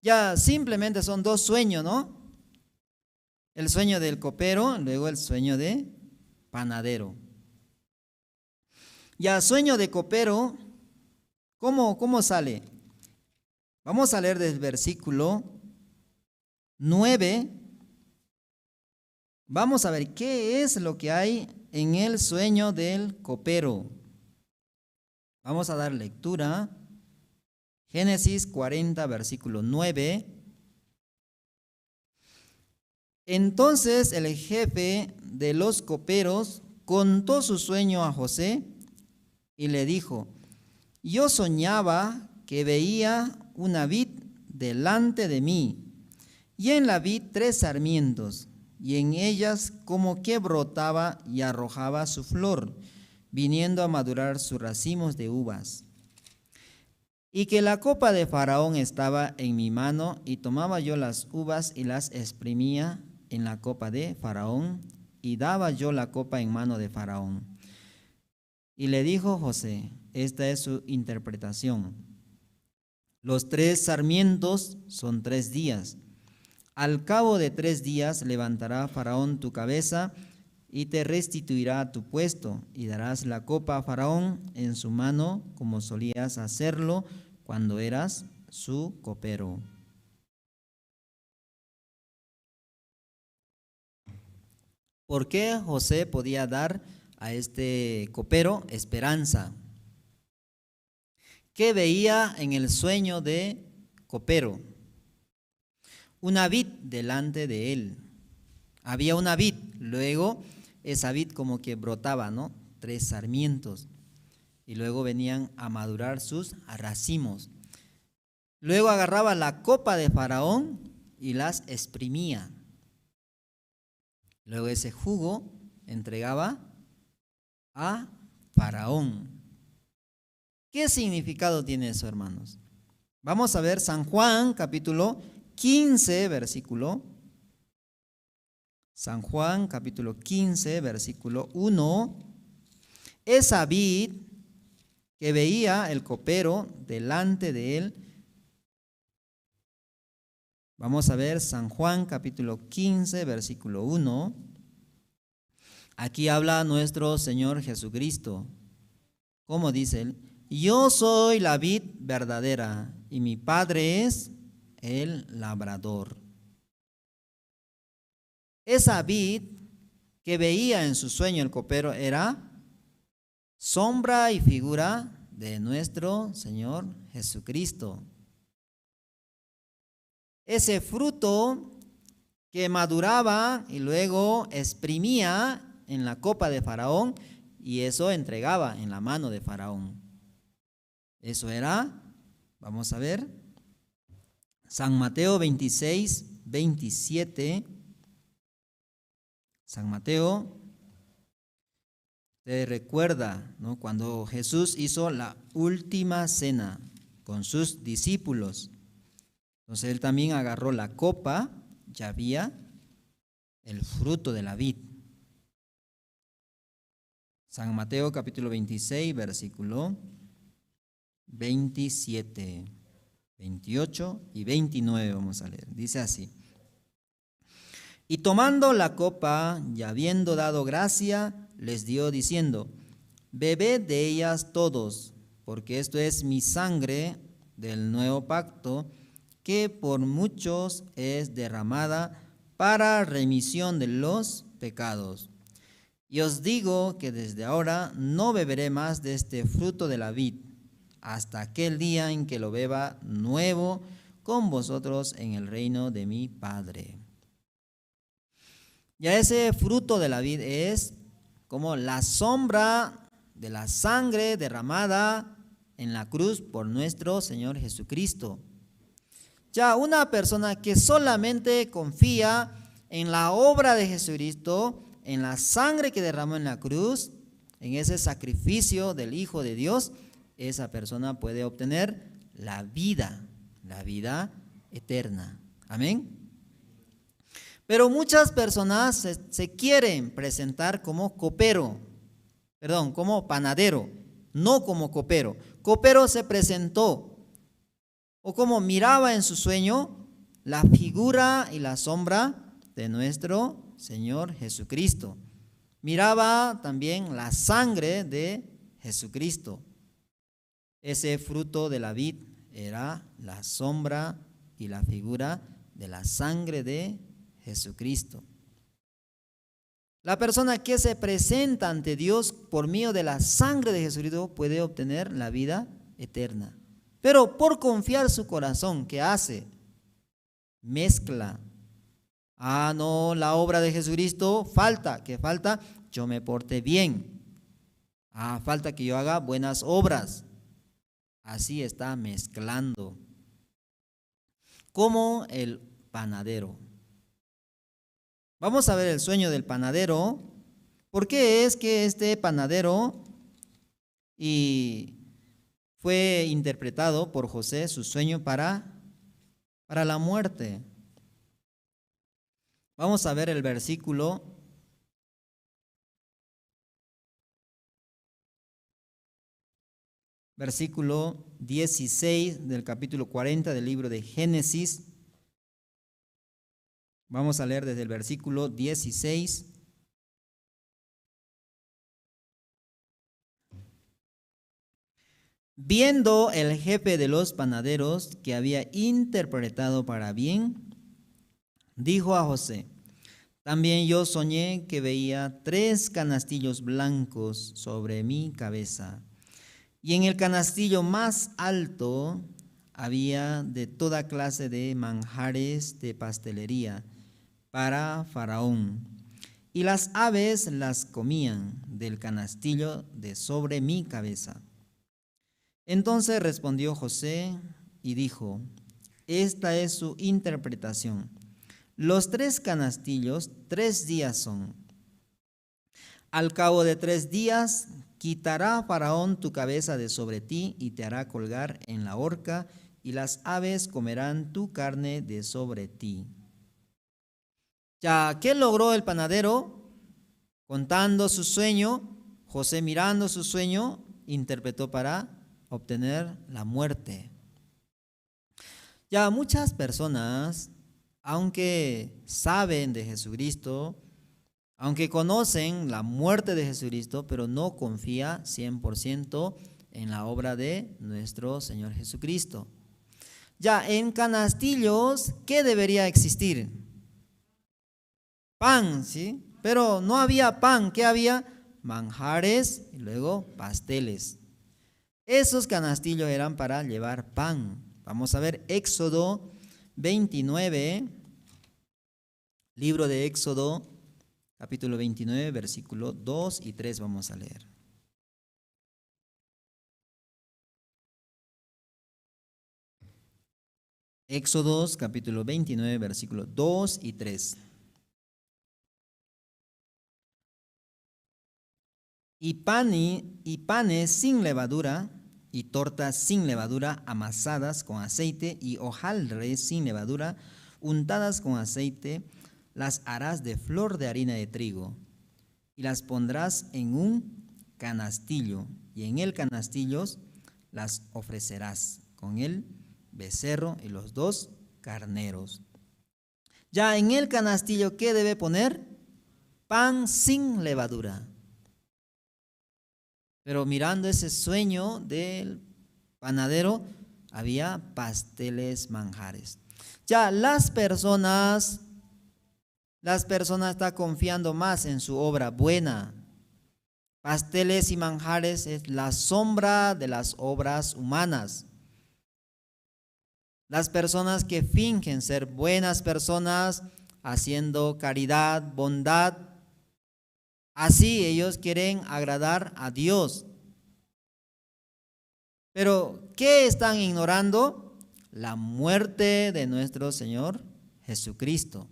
Ya simplemente son dos sueños, ¿no? El sueño del copero, luego el sueño de panadero. Ya sueño de copero, ¿cómo sale? Vamos a leer del versículo 9. Vamos a ver qué es lo que hay en el sueño del copero. Vamos a dar lectura. Génesis 40, versículo 9. Entonces el jefe de los coperos contó su sueño a José y le dijo: yo soñaba que veía una vid delante de mí, y en la vid 3 sarmientos, y en ellas como que brotaba y arrojaba su flor, viniendo a madurar sus racimos de uvas. Y que la copa de Faraón estaba en mi mano, y tomaba yo las uvas y las exprimía en la copa de Faraón, y daba yo la copa en mano de Faraón. Y le dijo José, esta es su interpretación: los 3 sarmientos son 3 días. Al cabo de 3 días levantará Faraón tu cabeza y te restituirá a tu puesto, y darás la copa a Faraón en su mano, como solías hacerlo cuando eras su copero. ¿Por qué José podía dar a este copero esperanza? ¿Qué veía en el sueño de copero? Una vid delante de él. Había una vid, luego esa vid como que brotaba, ¿no? 3 sarmientos, y luego venían a madurar sus racimos. Luego agarraba la copa de Faraón y las exprimía. Luego ese jugo entregaba a Faraón. ¿Qué significado tiene eso, hermanos? Vamos a ver San Juan, capítulo 15, versículo. San Juan, capítulo 15, versículo 1. Esa vid que veía el copero delante de él. Vamos a ver San Juan, capítulo 15, versículo 1. Aquí habla nuestro Señor Jesucristo. ¿Cómo dice él? Yo soy la vid verdadera y mi Padre es el labrador. Esa vid que veía en su sueño el copero era sombra y figura de nuestro Señor Jesucristo. Ese fruto que maduraba y luego exprimía en la copa de Faraón, y eso entregaba en la mano de Faraón. Eso era, vamos a ver, San Mateo 26, 27. San Mateo, te recuerda, ¿no?, cuando Jesús hizo la última cena con sus discípulos. Entonces él también agarró la copa, ya había el fruto de la vid. San Mateo capítulo 26, versículo 27, 28 y 29 vamos a leer. Dice así: y tomando la copa y habiendo dado gracia, les dio diciendo: bebed de ellas todos, porque esto es mi sangre del nuevo pacto, que por muchos es derramada para remisión de los pecados. Y os digo que desde ahora no beberé más de este fruto de la vid, hasta aquel día en que lo beba nuevo con vosotros en el reino de mi Padre. Ya ese fruto de la vid es como la sombra de la sangre derramada en la cruz por nuestro Señor Jesucristo. Ya una persona que solamente confía en la obra de Jesucristo, en la sangre que derramó en la cruz, en ese sacrificio del Hijo de Dios, esa persona puede obtener la vida eterna. Amén. Pero muchas personas se quieren presentar como como panadero, no como copero. Copero se presentó, o como miraba en su sueño, la figura y la sombra de nuestro Señor Jesucristo. Miraba también la sangre de Jesucristo. Ese fruto de la vid era la sombra y la figura de la sangre de Jesucristo. La persona que se presenta ante Dios por medio de la sangre de Jesucristo puede obtener la vida eterna. Pero por confiar su corazón, ¿qué hace? Mezcla. No, la obra de Jesucristo falta. ¿Qué falta? Yo me porte bien. Falta que yo haga buenas obras. Así está mezclando. Como el panadero. Vamos a ver el sueño del panadero. ¿Por qué es que este panadero fue interpretado por José su sueño para la muerte? Vamos a ver el versículo 16 del capítulo 40 del libro de Génesis. Vamos a leer desde el versículo 16. Viendo el jefe de los panaderos que había interpretado para bien, dijo a José: también yo soñé que veía 3 canastillos blancos sobre mi cabeza, y en el canastillo más alto había de toda clase de manjares de pastelería para Faraón, y las aves las comían del canastillo de sobre mi cabeza. Entonces respondió José y dijo: esta es su interpretación. Los 3 canastillos 3 días son. Al cabo de 3 días quitará Faraón tu cabeza de sobre ti y te hará colgar en la horca, y las aves comerán tu carne de sobre ti. Ya, ¿qué logró el panadero? Contando su sueño, José, mirando su sueño, interpretó para obtener la muerte. Ya, muchas personas, aunque saben de Jesucristo, aunque conocen la muerte de Jesucristo, pero no confía 100% en la obra de nuestro Señor Jesucristo. Ya, en canastillos, ¿qué debería existir? Pan, ¿sí? Pero no había pan. ¿Qué había? Manjares y luego pasteles. Esos canastillos eran para llevar pan. Vamos a ver Éxodo 29, libro de Éxodo, capítulo 29, versículo 2 y 3 vamos a leer. Éxodos, capítulo 29, versículo 2 y 3. Y panes sin levadura, y tortas sin levadura, amasadas con aceite, y hojaldres sin levadura, untadas con aceite, las harás de flor de harina de trigo, y las pondrás en un canastillo, y en el canastillo las ofrecerás con el becerro y los 2 carneros. Ya en el canastillo, ¿qué debe poner? Pan sin levadura. Pero mirando ese sueño del panadero, había pasteles, manjares. Ya las personas están confiando más en su obra buena. Pasteles y manjares es la sombra de las obras humanas. Las personas que fingen ser buenas personas, haciendo caridad, bondad, así ellos quieren agradar a Dios. Pero, ¿qué están ignorando? La muerte de nuestro Señor Jesucristo.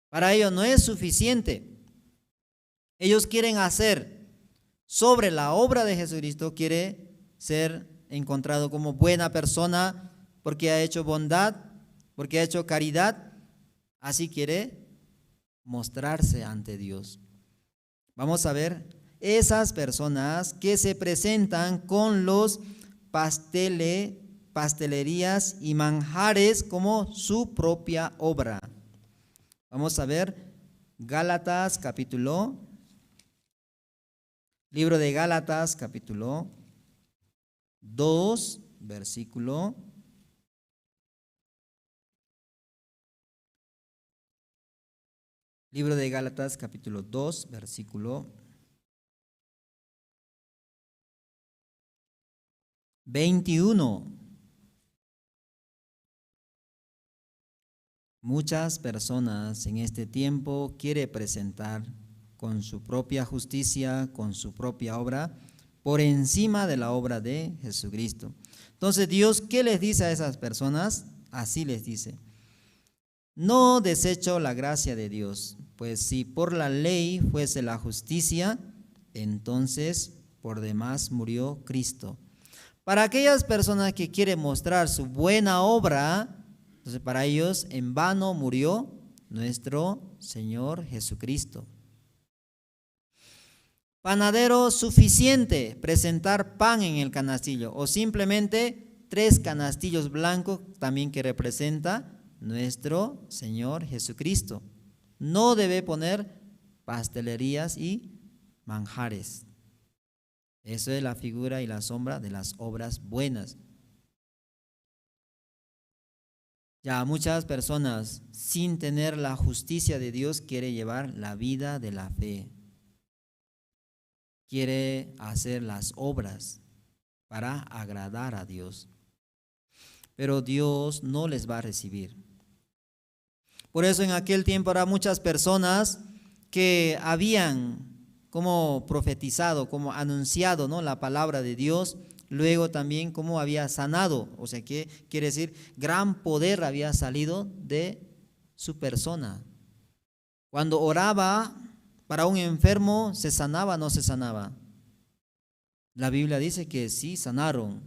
Para ellos no es suficiente. Ellos quieren hacer sobre la obra de Jesucristo, quiere ser encontrado como buena persona porque ha hecho bondad, porque ha hecho caridad. Así quiere mostrarse ante Dios. Vamos a ver esas personas que se presentan con los pastelerías y manjares como su propia obra. Vamos a ver Gálatas libro de Gálatas capítulo 2, versículo 21. Muchas personas en este tiempo quieren presentar con su propia justicia, con su propia obra, por encima de la obra de Jesucristo. Entonces, Dios, ¿qué les dice a esas personas? Así les dice: no desecho la gracia de Dios, pues si por la ley fuese la justicia, entonces por demás murió Cristo. Para aquellas personas que quieren mostrar su buena obra, entonces para ellos en vano murió nuestro Señor Jesucristo. Panadero suficiente, presentar pan en el canastillo, o simplemente 3 canastillos blancos también que representa nuestro Señor Jesucristo. No debe poner pastelerías y manjares. Eso es la figura y la sombra de las obras buenas. Ya muchas personas, sin tener la justicia de Dios, quieren llevar la vida de la fe. Quiere hacer las obras para agradar a Dios. Pero Dios no les va a recibir. Por eso en aquel tiempo habrá muchas personas que habían como profetizado, como anunciado, ¿no?, la palabra de Dios, luego también como había sanado, o sea que quiere decir gran poder había salido de su persona. Cuando oraba para un enfermo, ¿se sanaba o no se sanaba? La Biblia dice que sí, sanaron.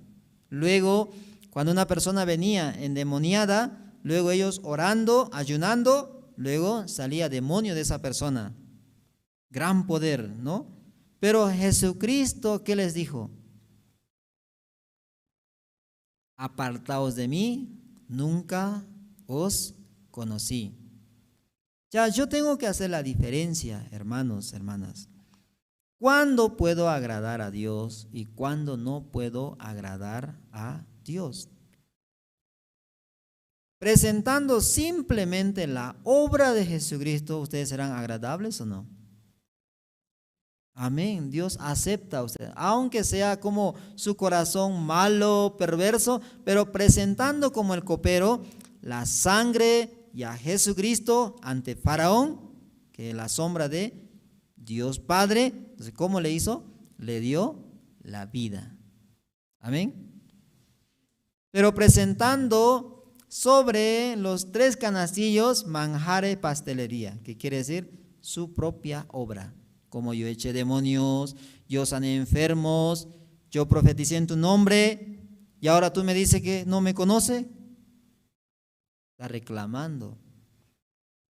Luego, cuando una persona venía endemoniada, luego ellos orando, ayunando, luego salía demonio de esa persona. Gran poder, ¿no? Pero Jesucristo, ¿qué les dijo? Apartaos de mí, nunca os conocí. Ya, yo tengo que hacer la diferencia, hermanos, hermanas. ¿Cuándo puedo agradar a Dios y cuándo no puedo agradar a Dios? Presentando simplemente la obra de Jesucristo, ¿ustedes serán agradables o no? Amén. Dios acepta a usted, aunque sea como su corazón malo, perverso, pero presentando como el copero la sangre y a Jesucristo ante Faraón, que es la sombra de Dios Padre. Entonces, ¿cómo le hizo? Le dio la vida. Amén. Pero presentando sobre los 3 canastillos manjares pastelería, que quiere decir su propia obra. Como yo eché demonios, yo sané enfermos, yo profeticé en tu nombre, y ahora tú me dices que no me conoce. Está reclamando,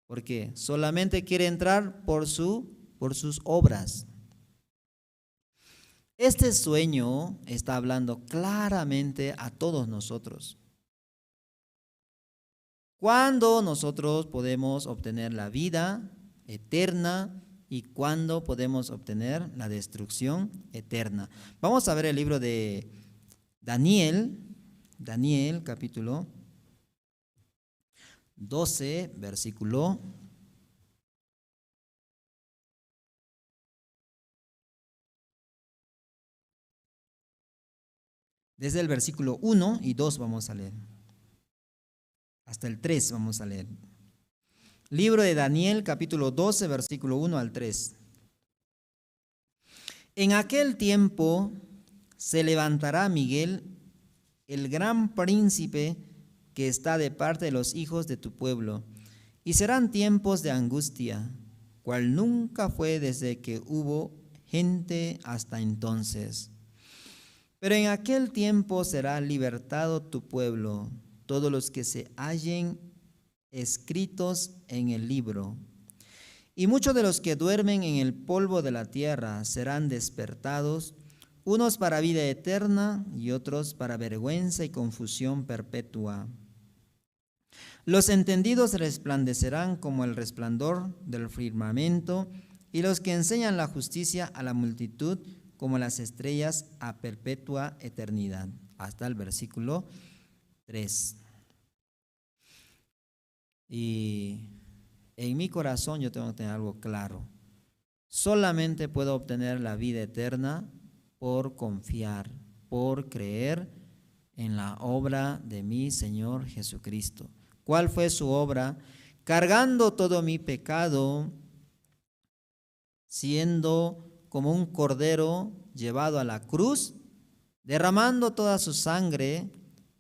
porque solamente quiere entrar por sus obras. Este sueño está hablando claramente a todos nosotros. ¿Cuándo nosotros podemos obtener la vida eterna y cuándo podemos obtener la destrucción eterna? Vamos a ver el libro de Daniel capítulo 12, versículo 1 y 2 vamos a leer. Hasta el 3 vamos a leer. Libro de Daniel, capítulo 12, versículo 1 al 3. En aquel tiempo se levantará Miguel, el gran príncipe que está de parte de los hijos de tu pueblo, y serán tiempos de angustia, cual nunca fue desde que hubo gente hasta entonces. Pero en aquel tiempo será libertado tu pueblo, todos los que se hallen escritos en el libro. Y muchos de los que duermen en el polvo de la tierra serán despertados, unos para vida eterna y otros para vergüenza y confusión perpetua. Los entendidos resplandecerán como el resplandor del firmamento, y los que enseñan la justicia a la multitud como las estrellas a perpetua eternidad. Hasta el versículo 3. Y en mi corazón yo tengo que tener algo claro. Solamente puedo obtener la vida eterna por confiar, por creer en la obra de mi Señor Jesucristo. ¿Cuál fue su obra? Cargando todo mi pecado, siendo como un cordero llevado a la cruz, derramando toda su sangre,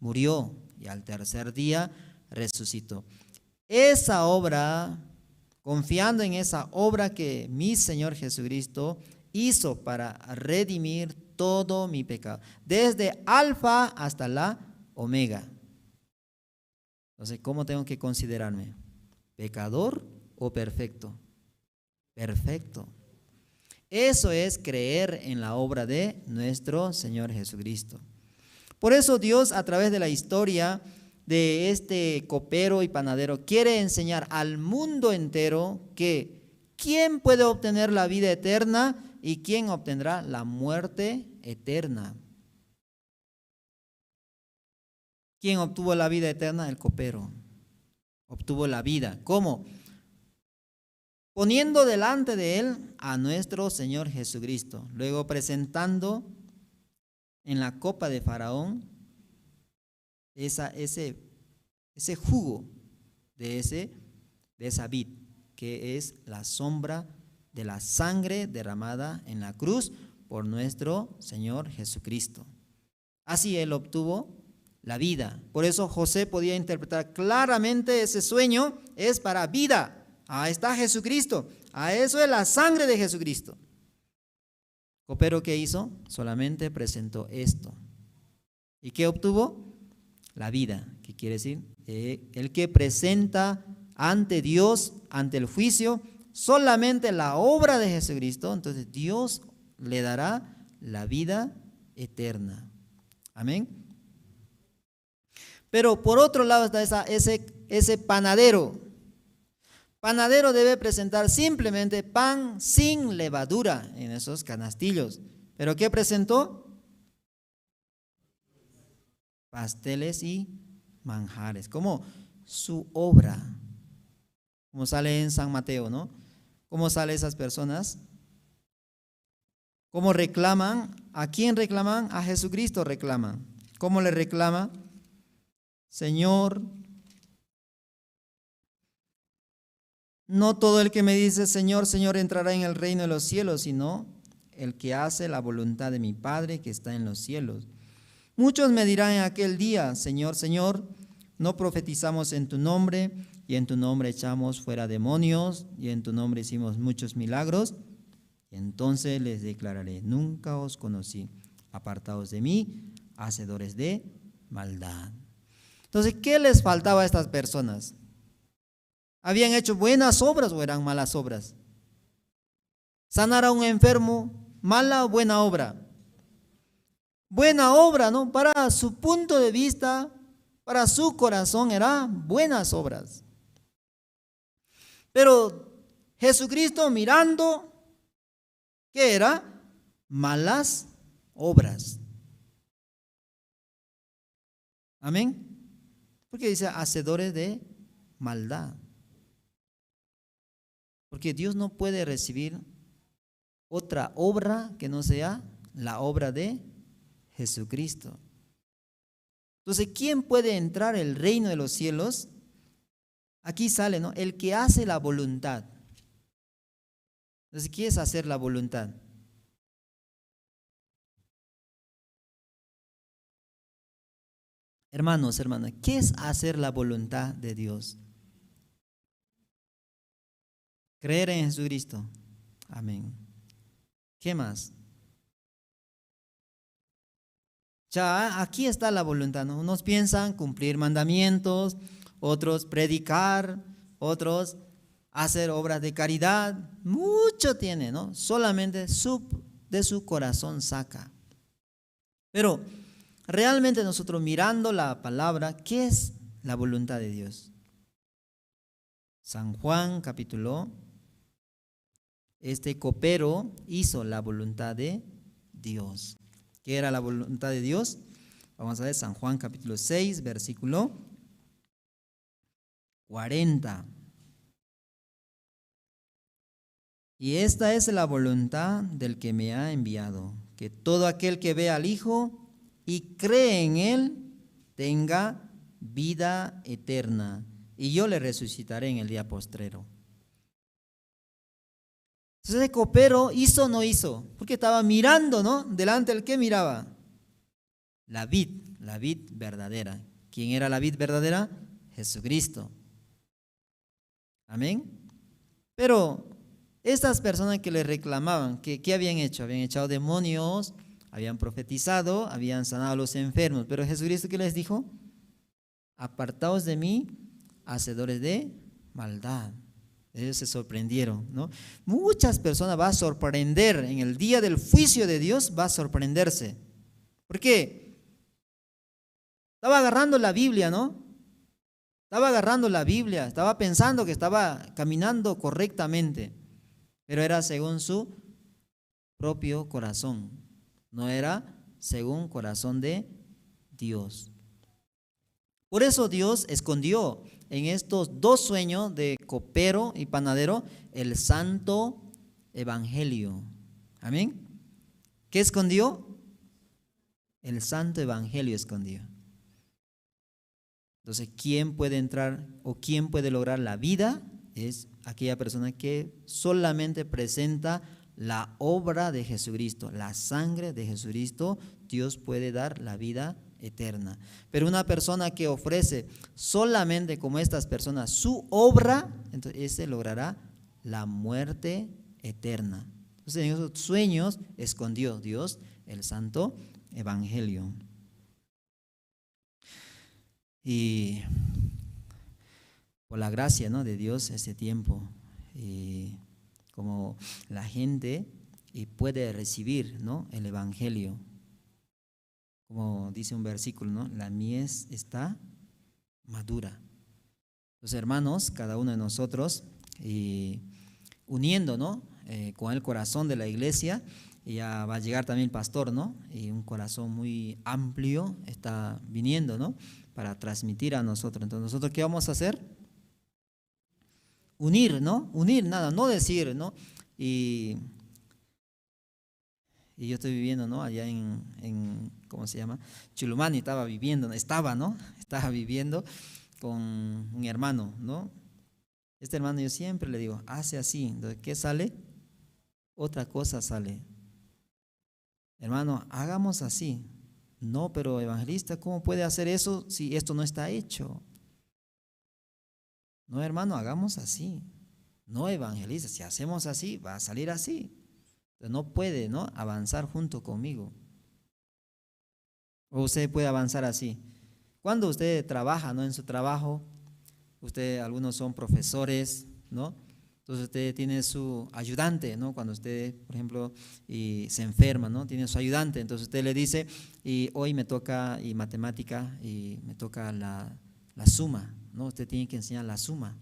murió y al tercer día resucitó. Esa obra, confiando en esa obra que mi Señor Jesucristo hizo para redimir todo mi pecado, desde alfa hasta la omega. Entonces, ¿cómo tengo que considerarme? ¿Pecador o perfecto? Perfecto. Eso es creer en la obra de nuestro Señor Jesucristo. Por eso Dios, a través de la historia de este copero y panadero, quiere enseñar al mundo entero que quién puede obtener la vida eterna y quién obtendrá la muerte eterna. ¿Quién obtuvo la vida eterna? El copero. Obtuvo la vida. ¿Cómo? Poniendo delante de él a nuestro Señor Jesucristo, luego presentando en la copa de Faraón ese jugo de esa vid, que es la sombra de la sangre derramada en la cruz por nuestro Señor Jesucristo. Así él obtuvo la vida. Por eso José podía interpretar claramente ese sueño es para vida. Ahí está Jesucristo. A eso es la sangre de Jesucristo. Copero, ¿qué hizo? Solamente presentó esto. ¿Y qué obtuvo? La vida. ¿Qué quiere decir? El que presenta ante Dios, ante el juicio, solamente la obra de Jesucristo, entonces Dios le dará la vida eterna. Amén. Pero por otro lado está ese panadero. Panadero debe presentar simplemente pan sin levadura en esos canastillos. ¿Pero qué presentó? Pasteles y manjares, como su obra. Como sale en San Mateo, ¿no? ¿Cómo salen esas personas? ¿Cómo reclaman? ¿A quién reclaman? A Jesucristo reclaman. ¿Cómo le reclama? Señor, no todo el que me dice Señor, Señor entrará en el reino de los cielos, sino el que hace la voluntad de mi Padre que está en los cielos. Muchos me dirán en aquel día, Señor, Señor, no profetizamos en tu nombre, y en tu nombre echamos fuera demonios, y en tu nombre hicimos muchos milagros. Y entonces les declararé, nunca os conocí, apartados de mí, hacedores de maldad. Entonces, ¿qué les faltaba a estas personas? ¿Habían hecho buenas obras o eran malas obras? ¿Sanar a un enfermo, mala o buena obra? Buena obra, ¿no? Para su punto de vista, para su corazón, eran buenas obras. Pero Jesucristo mirando, ¿qué era? Malas obras. Amén. Porque dice hacedores de maldad. Porque Dios no puede recibir otra obra que no sea la obra de Jesucristo. Entonces, ¿quién puede entrar al reino de los cielos? Aquí sale, ¿no? El que hace la voluntad. Entonces, ¿qué es hacer la voluntad? Hermanos, hermanas, ¿qué es hacer la voluntad de Dios? Creer en Jesucristo. Amén. ¿Qué más? Ya aquí está la voluntad, ¿no? Unos piensan cumplir mandamientos, otros predicar, otros hacer obras de caridad, mucho tiene, ¿no? Solamente de su corazón saca. Pero realmente nosotros mirando la palabra, ¿qué es la voluntad de Dios? San Juan capítulo, este copero hizo la voluntad de Dios. ¿Qué era la voluntad de Dios? Vamos a ver San Juan capítulo 6, versículo 40. Y esta es la voluntad del que me ha enviado, que todo aquel que ve al Hijo y cree en Él tenga vida eterna, y yo le resucitaré en el día postrero. Entonces el copero hizo o no hizo, porque estaba mirando, ¿no? Delante del que miraba. La vid verdadera. ¿Quién era la vid verdadera? Jesucristo. Amén. Pero estas personas que le reclamaban, ¿qué habían hecho? Habían echado demonios, habían profetizado, habían sanado a los enfermos. Pero Jesucristo, ¿qué les dijo? Apartaos de mí, hacedores de maldad. Ellos se sorprendieron, ¿no? Muchas personas van a sorprender en el día del juicio de Dios, va a sorprenderse. ¿Por qué? Estaba agarrando la Biblia, ¿no? Estaba agarrando la Biblia, estaba pensando que estaba caminando correctamente, pero era según su propio corazón, no era según corazón de Dios. Por eso Dios escondió en estos dos sueños de copero y panadero el santo evangelio. Amén. ¿Qué escondió? El santo evangelio escondió. Entonces, ¿quién puede entrar o quién puede lograr la vida? Es aquella persona que solamente presenta la obra de Jesucristo, la sangre de Jesucristo. Dios puede dar la vida eterna. Pero una persona que ofrece solamente como estas personas su obra, entonces ese logrará la muerte eterna. Entonces, en esos sueños escondió Dios el santo evangelio. Y por la gracia, ¿no?, de Dios ese tiempo, como la gente puede recibir, ¿no?, el evangelio, como dice un versículo, ¿no?, la mies está madura. Los hermanos, cada uno de nosotros, uniendo, ¿no?, con el corazón de la iglesia, y ya va a llegar también el pastor, ¿no?, y un corazón muy amplio está viniendo, ¿no?, para transmitir a nosotros. Entonces, ¿nosotros qué vamos a hacer? Unir, ¿no? Unir, nada, no decir, ¿no? Y yo estoy viviendo, ¿no?, allá en ¿cómo se llama? Chulumani, estaba viviendo con un hermano, ¿no? Este hermano yo siempre le digo, hace así. Entonces, ¿qué sale? Otra cosa sale. Hermano, hagamos así. No, pero evangelista, ¿cómo puede hacer eso si esto no está hecho? No, hermano, hagamos así. No, evangelista, si hacemos así, va a salir así. Entonces, no puede, ¿no?, avanzar junto conmigo. O usted puede avanzar así. Cuando usted trabaja, ¿no?, en su trabajo, algunos son profesores, ¿no? Entonces usted tiene su ayudante, ¿no? Cuando usted, por ejemplo, se enferma, ¿no?, tiene su ayudante. Entonces usted le dice, y hoy me toca matemática y me toca la suma, ¿no? Usted tiene que enseñar la suma,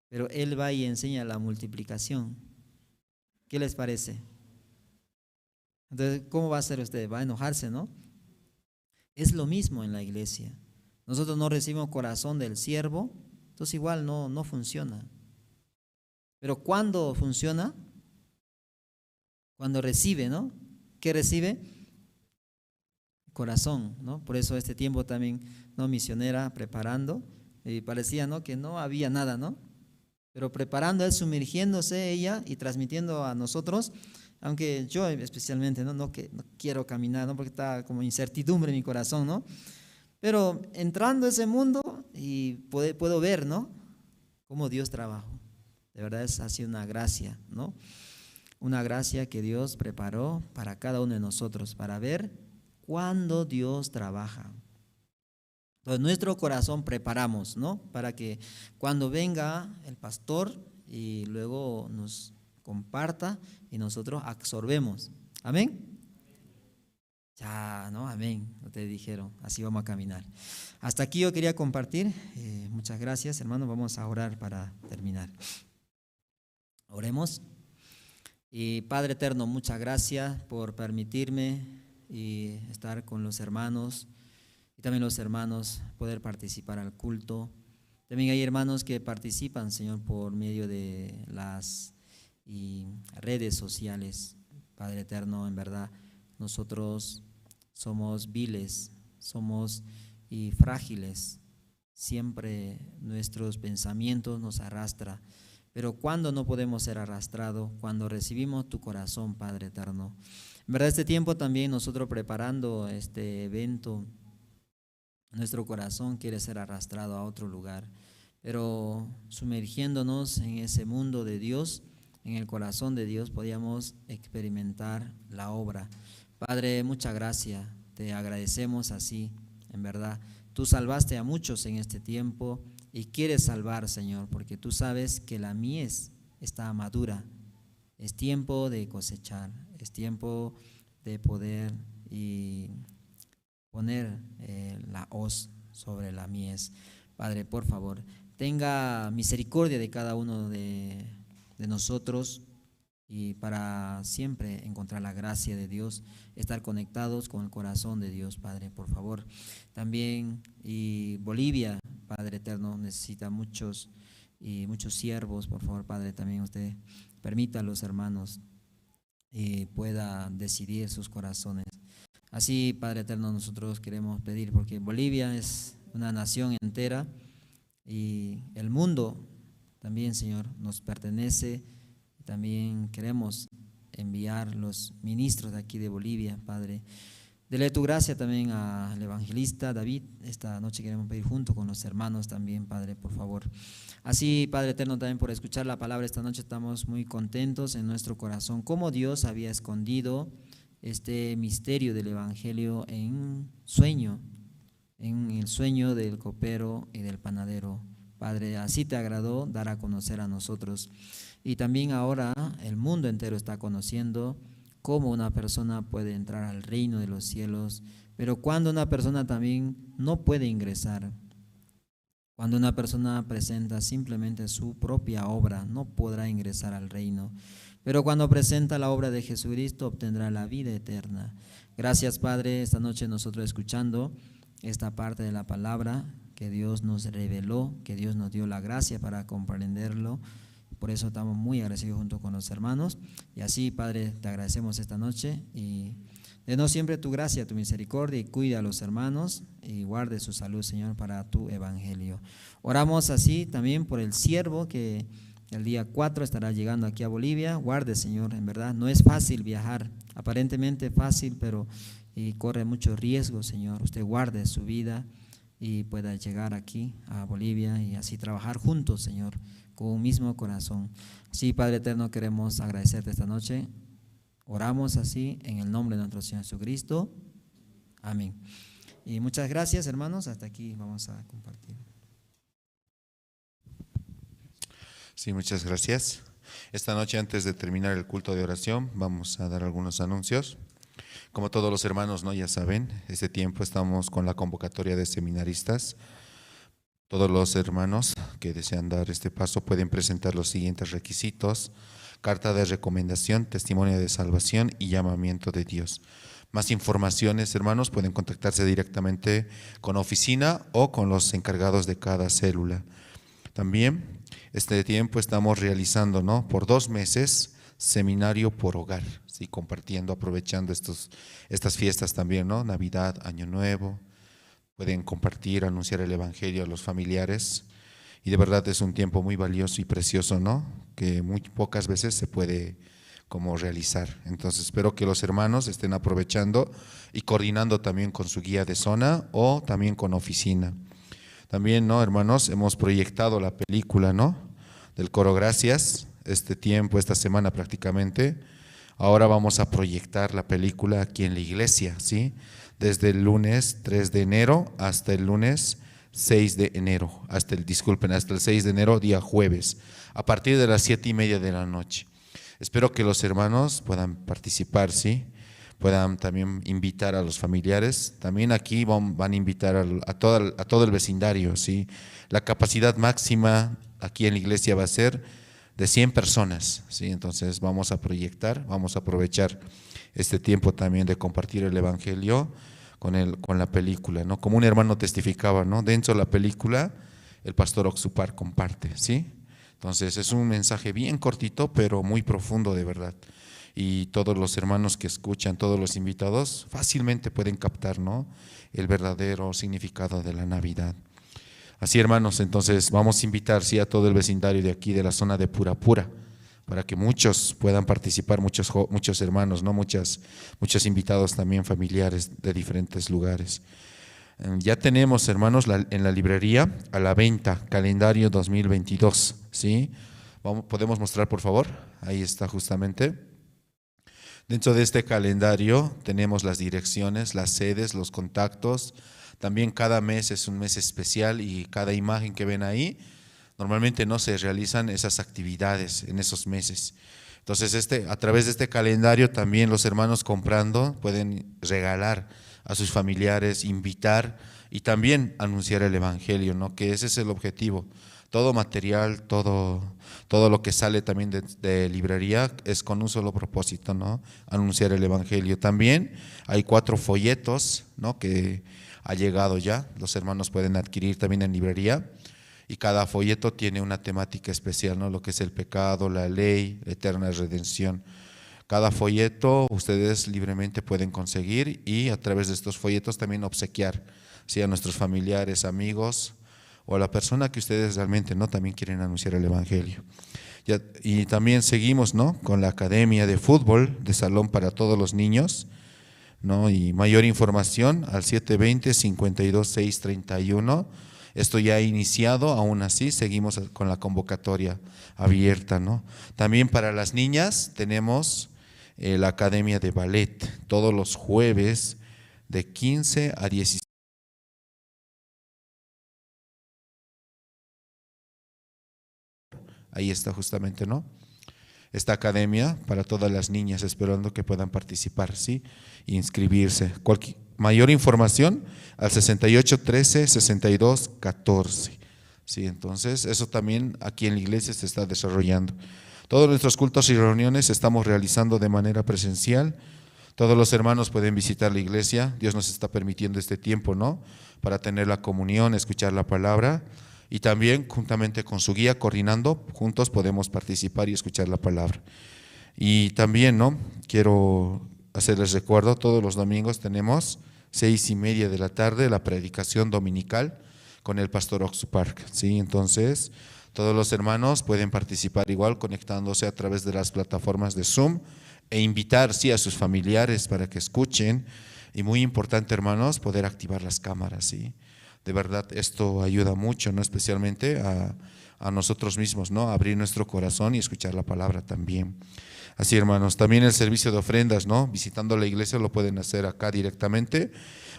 pero él va y enseña la multiplicación. ¿Qué les parece? Entonces, ¿cómo va a hacer usted? Va a enojarse, ¿no? Es lo mismo en la iglesia. Nosotros no recibimos corazón del siervo, entonces igual no funciona. Pero ¿cuándo funciona? Cuando recibe, ¿no? ¿Qué recibe? Corazón, ¿no? Por eso este tiempo también, ¿no?, misionera preparando, y parecía, ¿no?, que no había nada, ¿no? Pero preparando, sumergiéndose ella y transmitiendo a nosotros, aunque yo especialmente, no quiero caminar, ¿no?, porque está como incertidumbre en mi corazón, ¿no? Pero entrando a ese mundo y puedo ver, ¿no?, cómo Dios trabaja. De verdad ha sido una gracia, ¿no? Una gracia que Dios preparó para cada uno de nosotros, para ver cuándo Dios trabaja. Entonces, nuestro corazón preparamos, ¿no?, para que cuando venga el pastor y luego nos comparta y nosotros absorbemos. Amén. Ya, ¿no? Amén. Ustedes dijeron, así vamos a caminar. Hasta aquí yo quería compartir. Muchas gracias, hermanos. Vamos a orar para terminar. Oremos. Y Padre eterno, muchas gracias por permitirme y estar con los hermanos y también los hermanos poder participar al culto. También hay hermanos que participan, Señor, por medio de las redes sociales. Padre eterno, en verdad, nosotros somos viles, somos frágiles. Siempre nuestros pensamientos nos arrastran. Pero cuando no podemos ser arrastrados, cuando recibimos tu corazón, Padre eterno. En verdad, este tiempo también nosotros preparando este evento, nuestro corazón quiere ser arrastrado a otro lugar, pero sumergiéndonos en ese mundo de Dios, en el corazón de Dios, podíamos experimentar la obra. Padre, muchas gracias, te agradecemos así, en verdad. Tú salvaste a muchos en este tiempo y quieres salvar, Señor, porque tú sabes que la mies está madura. Es tiempo de cosechar, es tiempo de poder y poner la hoz sobre la mies. Padre, por favor, tenga misericordia de cada uno de nosotros y para siempre encontrar la gracia de Dios, estar conectados con el corazón de Dios, Padre, por favor. También y Bolivia, Padre eterno, necesita muchos siervos, por favor, Padre, también usted permita a los hermanos pueda decidir sus corazones. Así, Padre eterno, nosotros queremos pedir, porque Bolivia es una nación entera y el mundo también, Señor, nos pertenece. También queremos enviar los ministros de aquí de Bolivia, Padre. Dele tu gracia también al evangelista David. Esta noche queremos pedir junto con los hermanos también, Padre, por favor. Así, Padre eterno, también por escuchar la palabra esta noche estamos muy contentos en nuestro corazón. Cómo Dios había escondido este misterio del evangelio en el sueño del copero y del panadero. Padre, así te agradó dar a conocer a nosotros. Y también ahora el mundo entero está conociendo cómo una persona puede entrar al reino de los cielos, pero cuando una persona también no puede ingresar, cuando una persona presenta simplemente su propia obra, no podrá ingresar al reino. Pero cuando presenta la obra de Jesucristo, obtendrá la vida eterna. Gracias, Padre, esta noche nosotros escuchando esta parte de la palabra que Dios nos reveló, que Dios nos dio la gracia para comprenderlo. Por eso estamos muy agradecidos junto con los hermanos. Y así, Padre, te agradecemos esta noche y denos siempre tu gracia, tu misericordia y cuida a los hermanos y guarde su salud, Señor, para tu evangelio. Oramos así también por el siervo que el día 4 estará llegando aquí a Bolivia. Guarde, Señor, en verdad no es fácil viajar, aparentemente fácil, pero corre mucho riesgo, Señor. Usted guarde su vida y pueda llegar aquí a Bolivia y así trabajar juntos, Señor, con un mismo corazón. Sí, Padre eterno, queremos agradecerte esta noche. Oramos así en el nombre de nuestro Señor Jesucristo. Amén. Y muchas gracias, hermanos. Hasta aquí vamos a compartir. Sí, muchas gracias. Esta noche, antes de terminar el culto de oración, vamos a dar algunos anuncios. Como todos los hermanos, ¿no? Ya saben, este tiempo estamos con la convocatoria de seminaristas. Todos los hermanos que desean dar este paso pueden presentar los siguientes requisitos: carta de recomendación, testimonio de salvación y llamamiento de Dios. Más informaciones, hermanos, pueden contactarse directamente con oficina o con los encargados de cada célula. También este tiempo estamos realizando, ¿no?, por 2 meses, seminario por hogar, ¿sí?, compartiendo, aprovechando estas fiestas también, ¿no?, Navidad, Año Nuevo. Pueden compartir, anunciar el evangelio a los familiares y de verdad es un tiempo muy valioso y precioso, ¿no?, que muy pocas veces se puede como realizar. Entonces espero que los hermanos estén aprovechando y coordinando también con su guía de zona o también con oficina. También, ¿no, hermanos? Hemos proyectado la película, ¿no?, del Coro Gracias, este tiempo, esta semana prácticamente. Ahora vamos a proyectar la película aquí en la iglesia, ¿sí?, desde el lunes 3 de enero hasta el lunes 6 de enero, hasta el 6 de enero, día jueves, a partir de las 7:30 de la noche. Espero que los hermanos puedan participar, ¿sí? Puedan también invitar a los familiares. También aquí van a invitar a todo el vecindario, ¿sí? La capacidad máxima aquí en la iglesia va a ser de 100 personas, ¿sí? Entonces vamos a proyectar, vamos a aprovechar este tiempo también de compartir el evangelio con la película, ¿no? Como un hermano testificaba, ¿no? Dentro de la película, el pastor Oxupar comparte, ¿sí? Entonces es un mensaje bien cortito, pero muy profundo de verdad. Y todos los hermanos que escuchan, todos los invitados, fácilmente pueden captar, ¿no?, el verdadero significado de la Navidad. Así, hermanos, entonces vamos a invitar, sí, a todo el vecindario de aquí, de la zona de Purapura, para que muchos puedan participar, muchos hermanos, ¿no? Muchos invitados también familiares de diferentes lugares. Ya tenemos, hermanos, en la librería a la venta calendario 2022, ¿sí? ¿Podemos mostrar, por favor? Ahí está justamente. Dentro de este calendario tenemos las direcciones, las sedes, los contactos. También cada mes es un mes especial y cada imagen que ven ahí, normalmente no se realizan esas actividades en esos meses. Entonces a través de este calendario también los hermanos comprando pueden regalar a sus familiares, invitar y también anunciar el evangelio, ¿no? Que ese es el objetivo. Todo material, todo lo que sale también de librería es con un solo propósito, ¿no? Anunciar el evangelio. También hay 4 folletos, ¿no?, que ha llegado ya, los hermanos pueden adquirir también en librería, y cada folleto tiene una temática especial, ¿no? Lo que es el pecado, la ley, la eterna redención. Cada folleto ustedes libremente pueden conseguir y a través de estos folletos también obsequiar, ¿sí?, a nuestros familiares, amigos o a la persona que ustedes realmente, ¿no?, también quieren anunciar el evangelio. Y también seguimos, ¿no?, con la academia de fútbol de salón para todos los niños, ¿no? Y mayor información al 720-52-631. Esto ya ha iniciado, aún así seguimos con la convocatoria abierta, ¿no? También para las niñas tenemos la academia de ballet todos los jueves de 15 a 17. Ahí está justamente, ¿no?, esta academia para todas las niñas, esperando que puedan participar, ¿sí?, inscribirse. Mayor información al 6813-6214. Sí, entonces eso también aquí en la iglesia se está desarrollando. Todos nuestros cultos y reuniones estamos realizando de manera presencial. Todos los hermanos pueden visitar la iglesia. Dios nos está permitiendo este tiempo, ¿no?, para tener la comunión, escuchar la palabra. Y también juntamente con su guía, coordinando, juntos podemos participar y escuchar la palabra. Y también, ¿no?, quiero hacerles recuerdo, todos los domingos tenemos 6:30 de la tarde la predicación dominical con el pastor Oxupar, ¿sí? Entonces todos los hermanos pueden participar igual conectándose a través de las plataformas de Zoom e invitar, sí, a sus familiares para que escuchen. Y muy importante, hermanos, poder activar las cámaras, ¿sí? De verdad esto ayuda mucho, ¿no?, especialmente a nosotros mismos, ¿no?, abrir nuestro corazón y escuchar la palabra también. Así, hermanos, también el servicio de ofrendas, ¿no?, visitando la iglesia lo pueden hacer acá directamente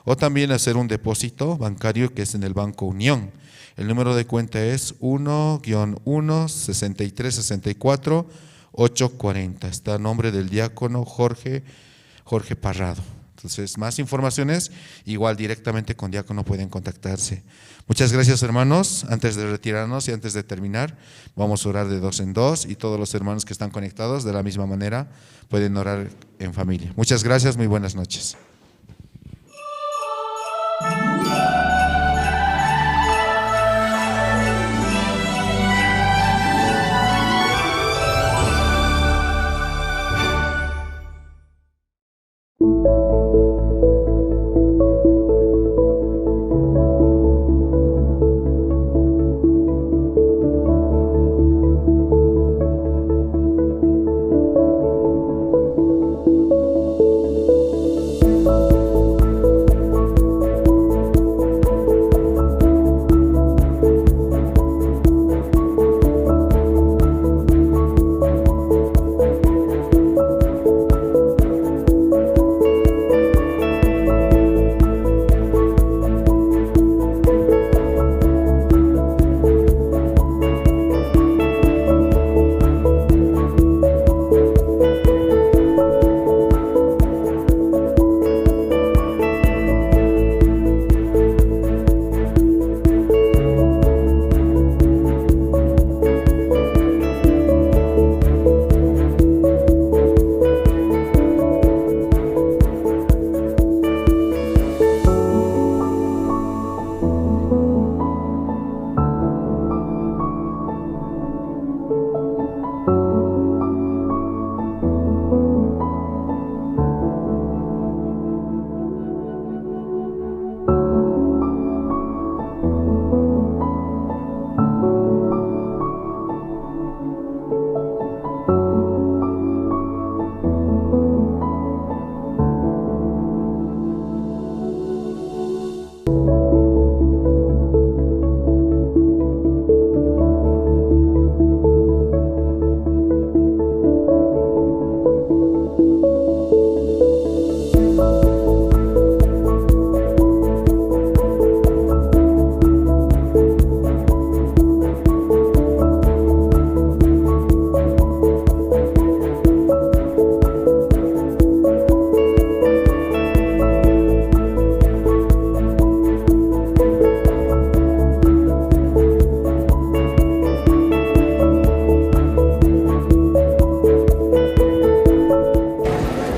o también hacer un depósito bancario que es en el Banco Unión. El número de cuenta es 1-1-6364-840. Está a nombre del diácono Jorge Parrado. Entonces, más informaciones, igual directamente con diácono pueden contactarse. Muchas gracias, hermanos. Antes de retirarnos y antes de terminar, vamos a orar de 2 en 2 y todos los hermanos que están conectados de la misma manera pueden orar en familia. Muchas gracias, muy buenas noches.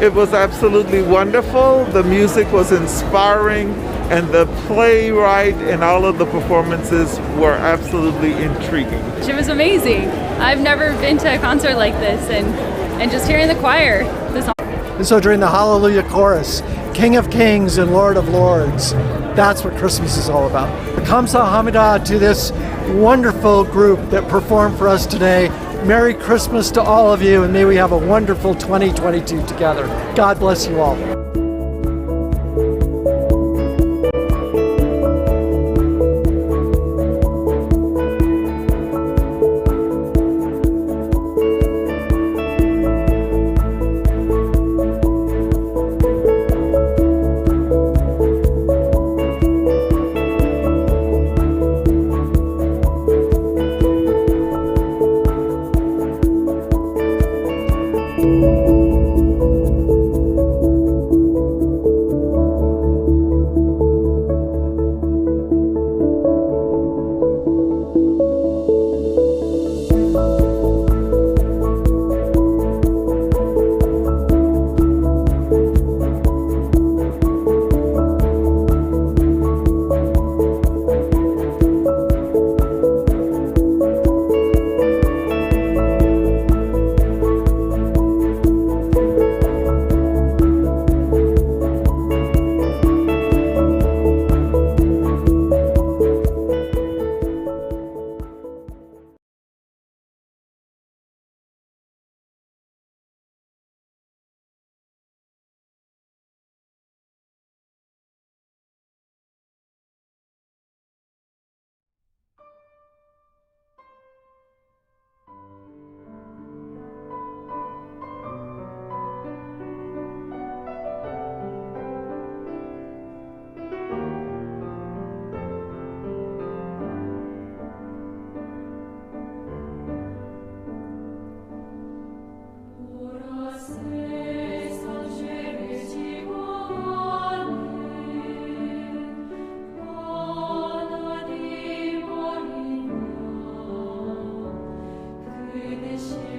It was absolutely wonderful. The music was inspiring, and the playwright and all of the performances were absolutely intriguing. It was amazing. I've never been to a concert like this, and just hearing the choir. And so during the Hallelujah chorus, King of Kings and Lord of Lords, that's what Christmas is all about. Kamsa Hamida to this wonderful group that performed for us today. Merry Christmas to all of you, and may we have a wonderful 2022 together. God bless you all.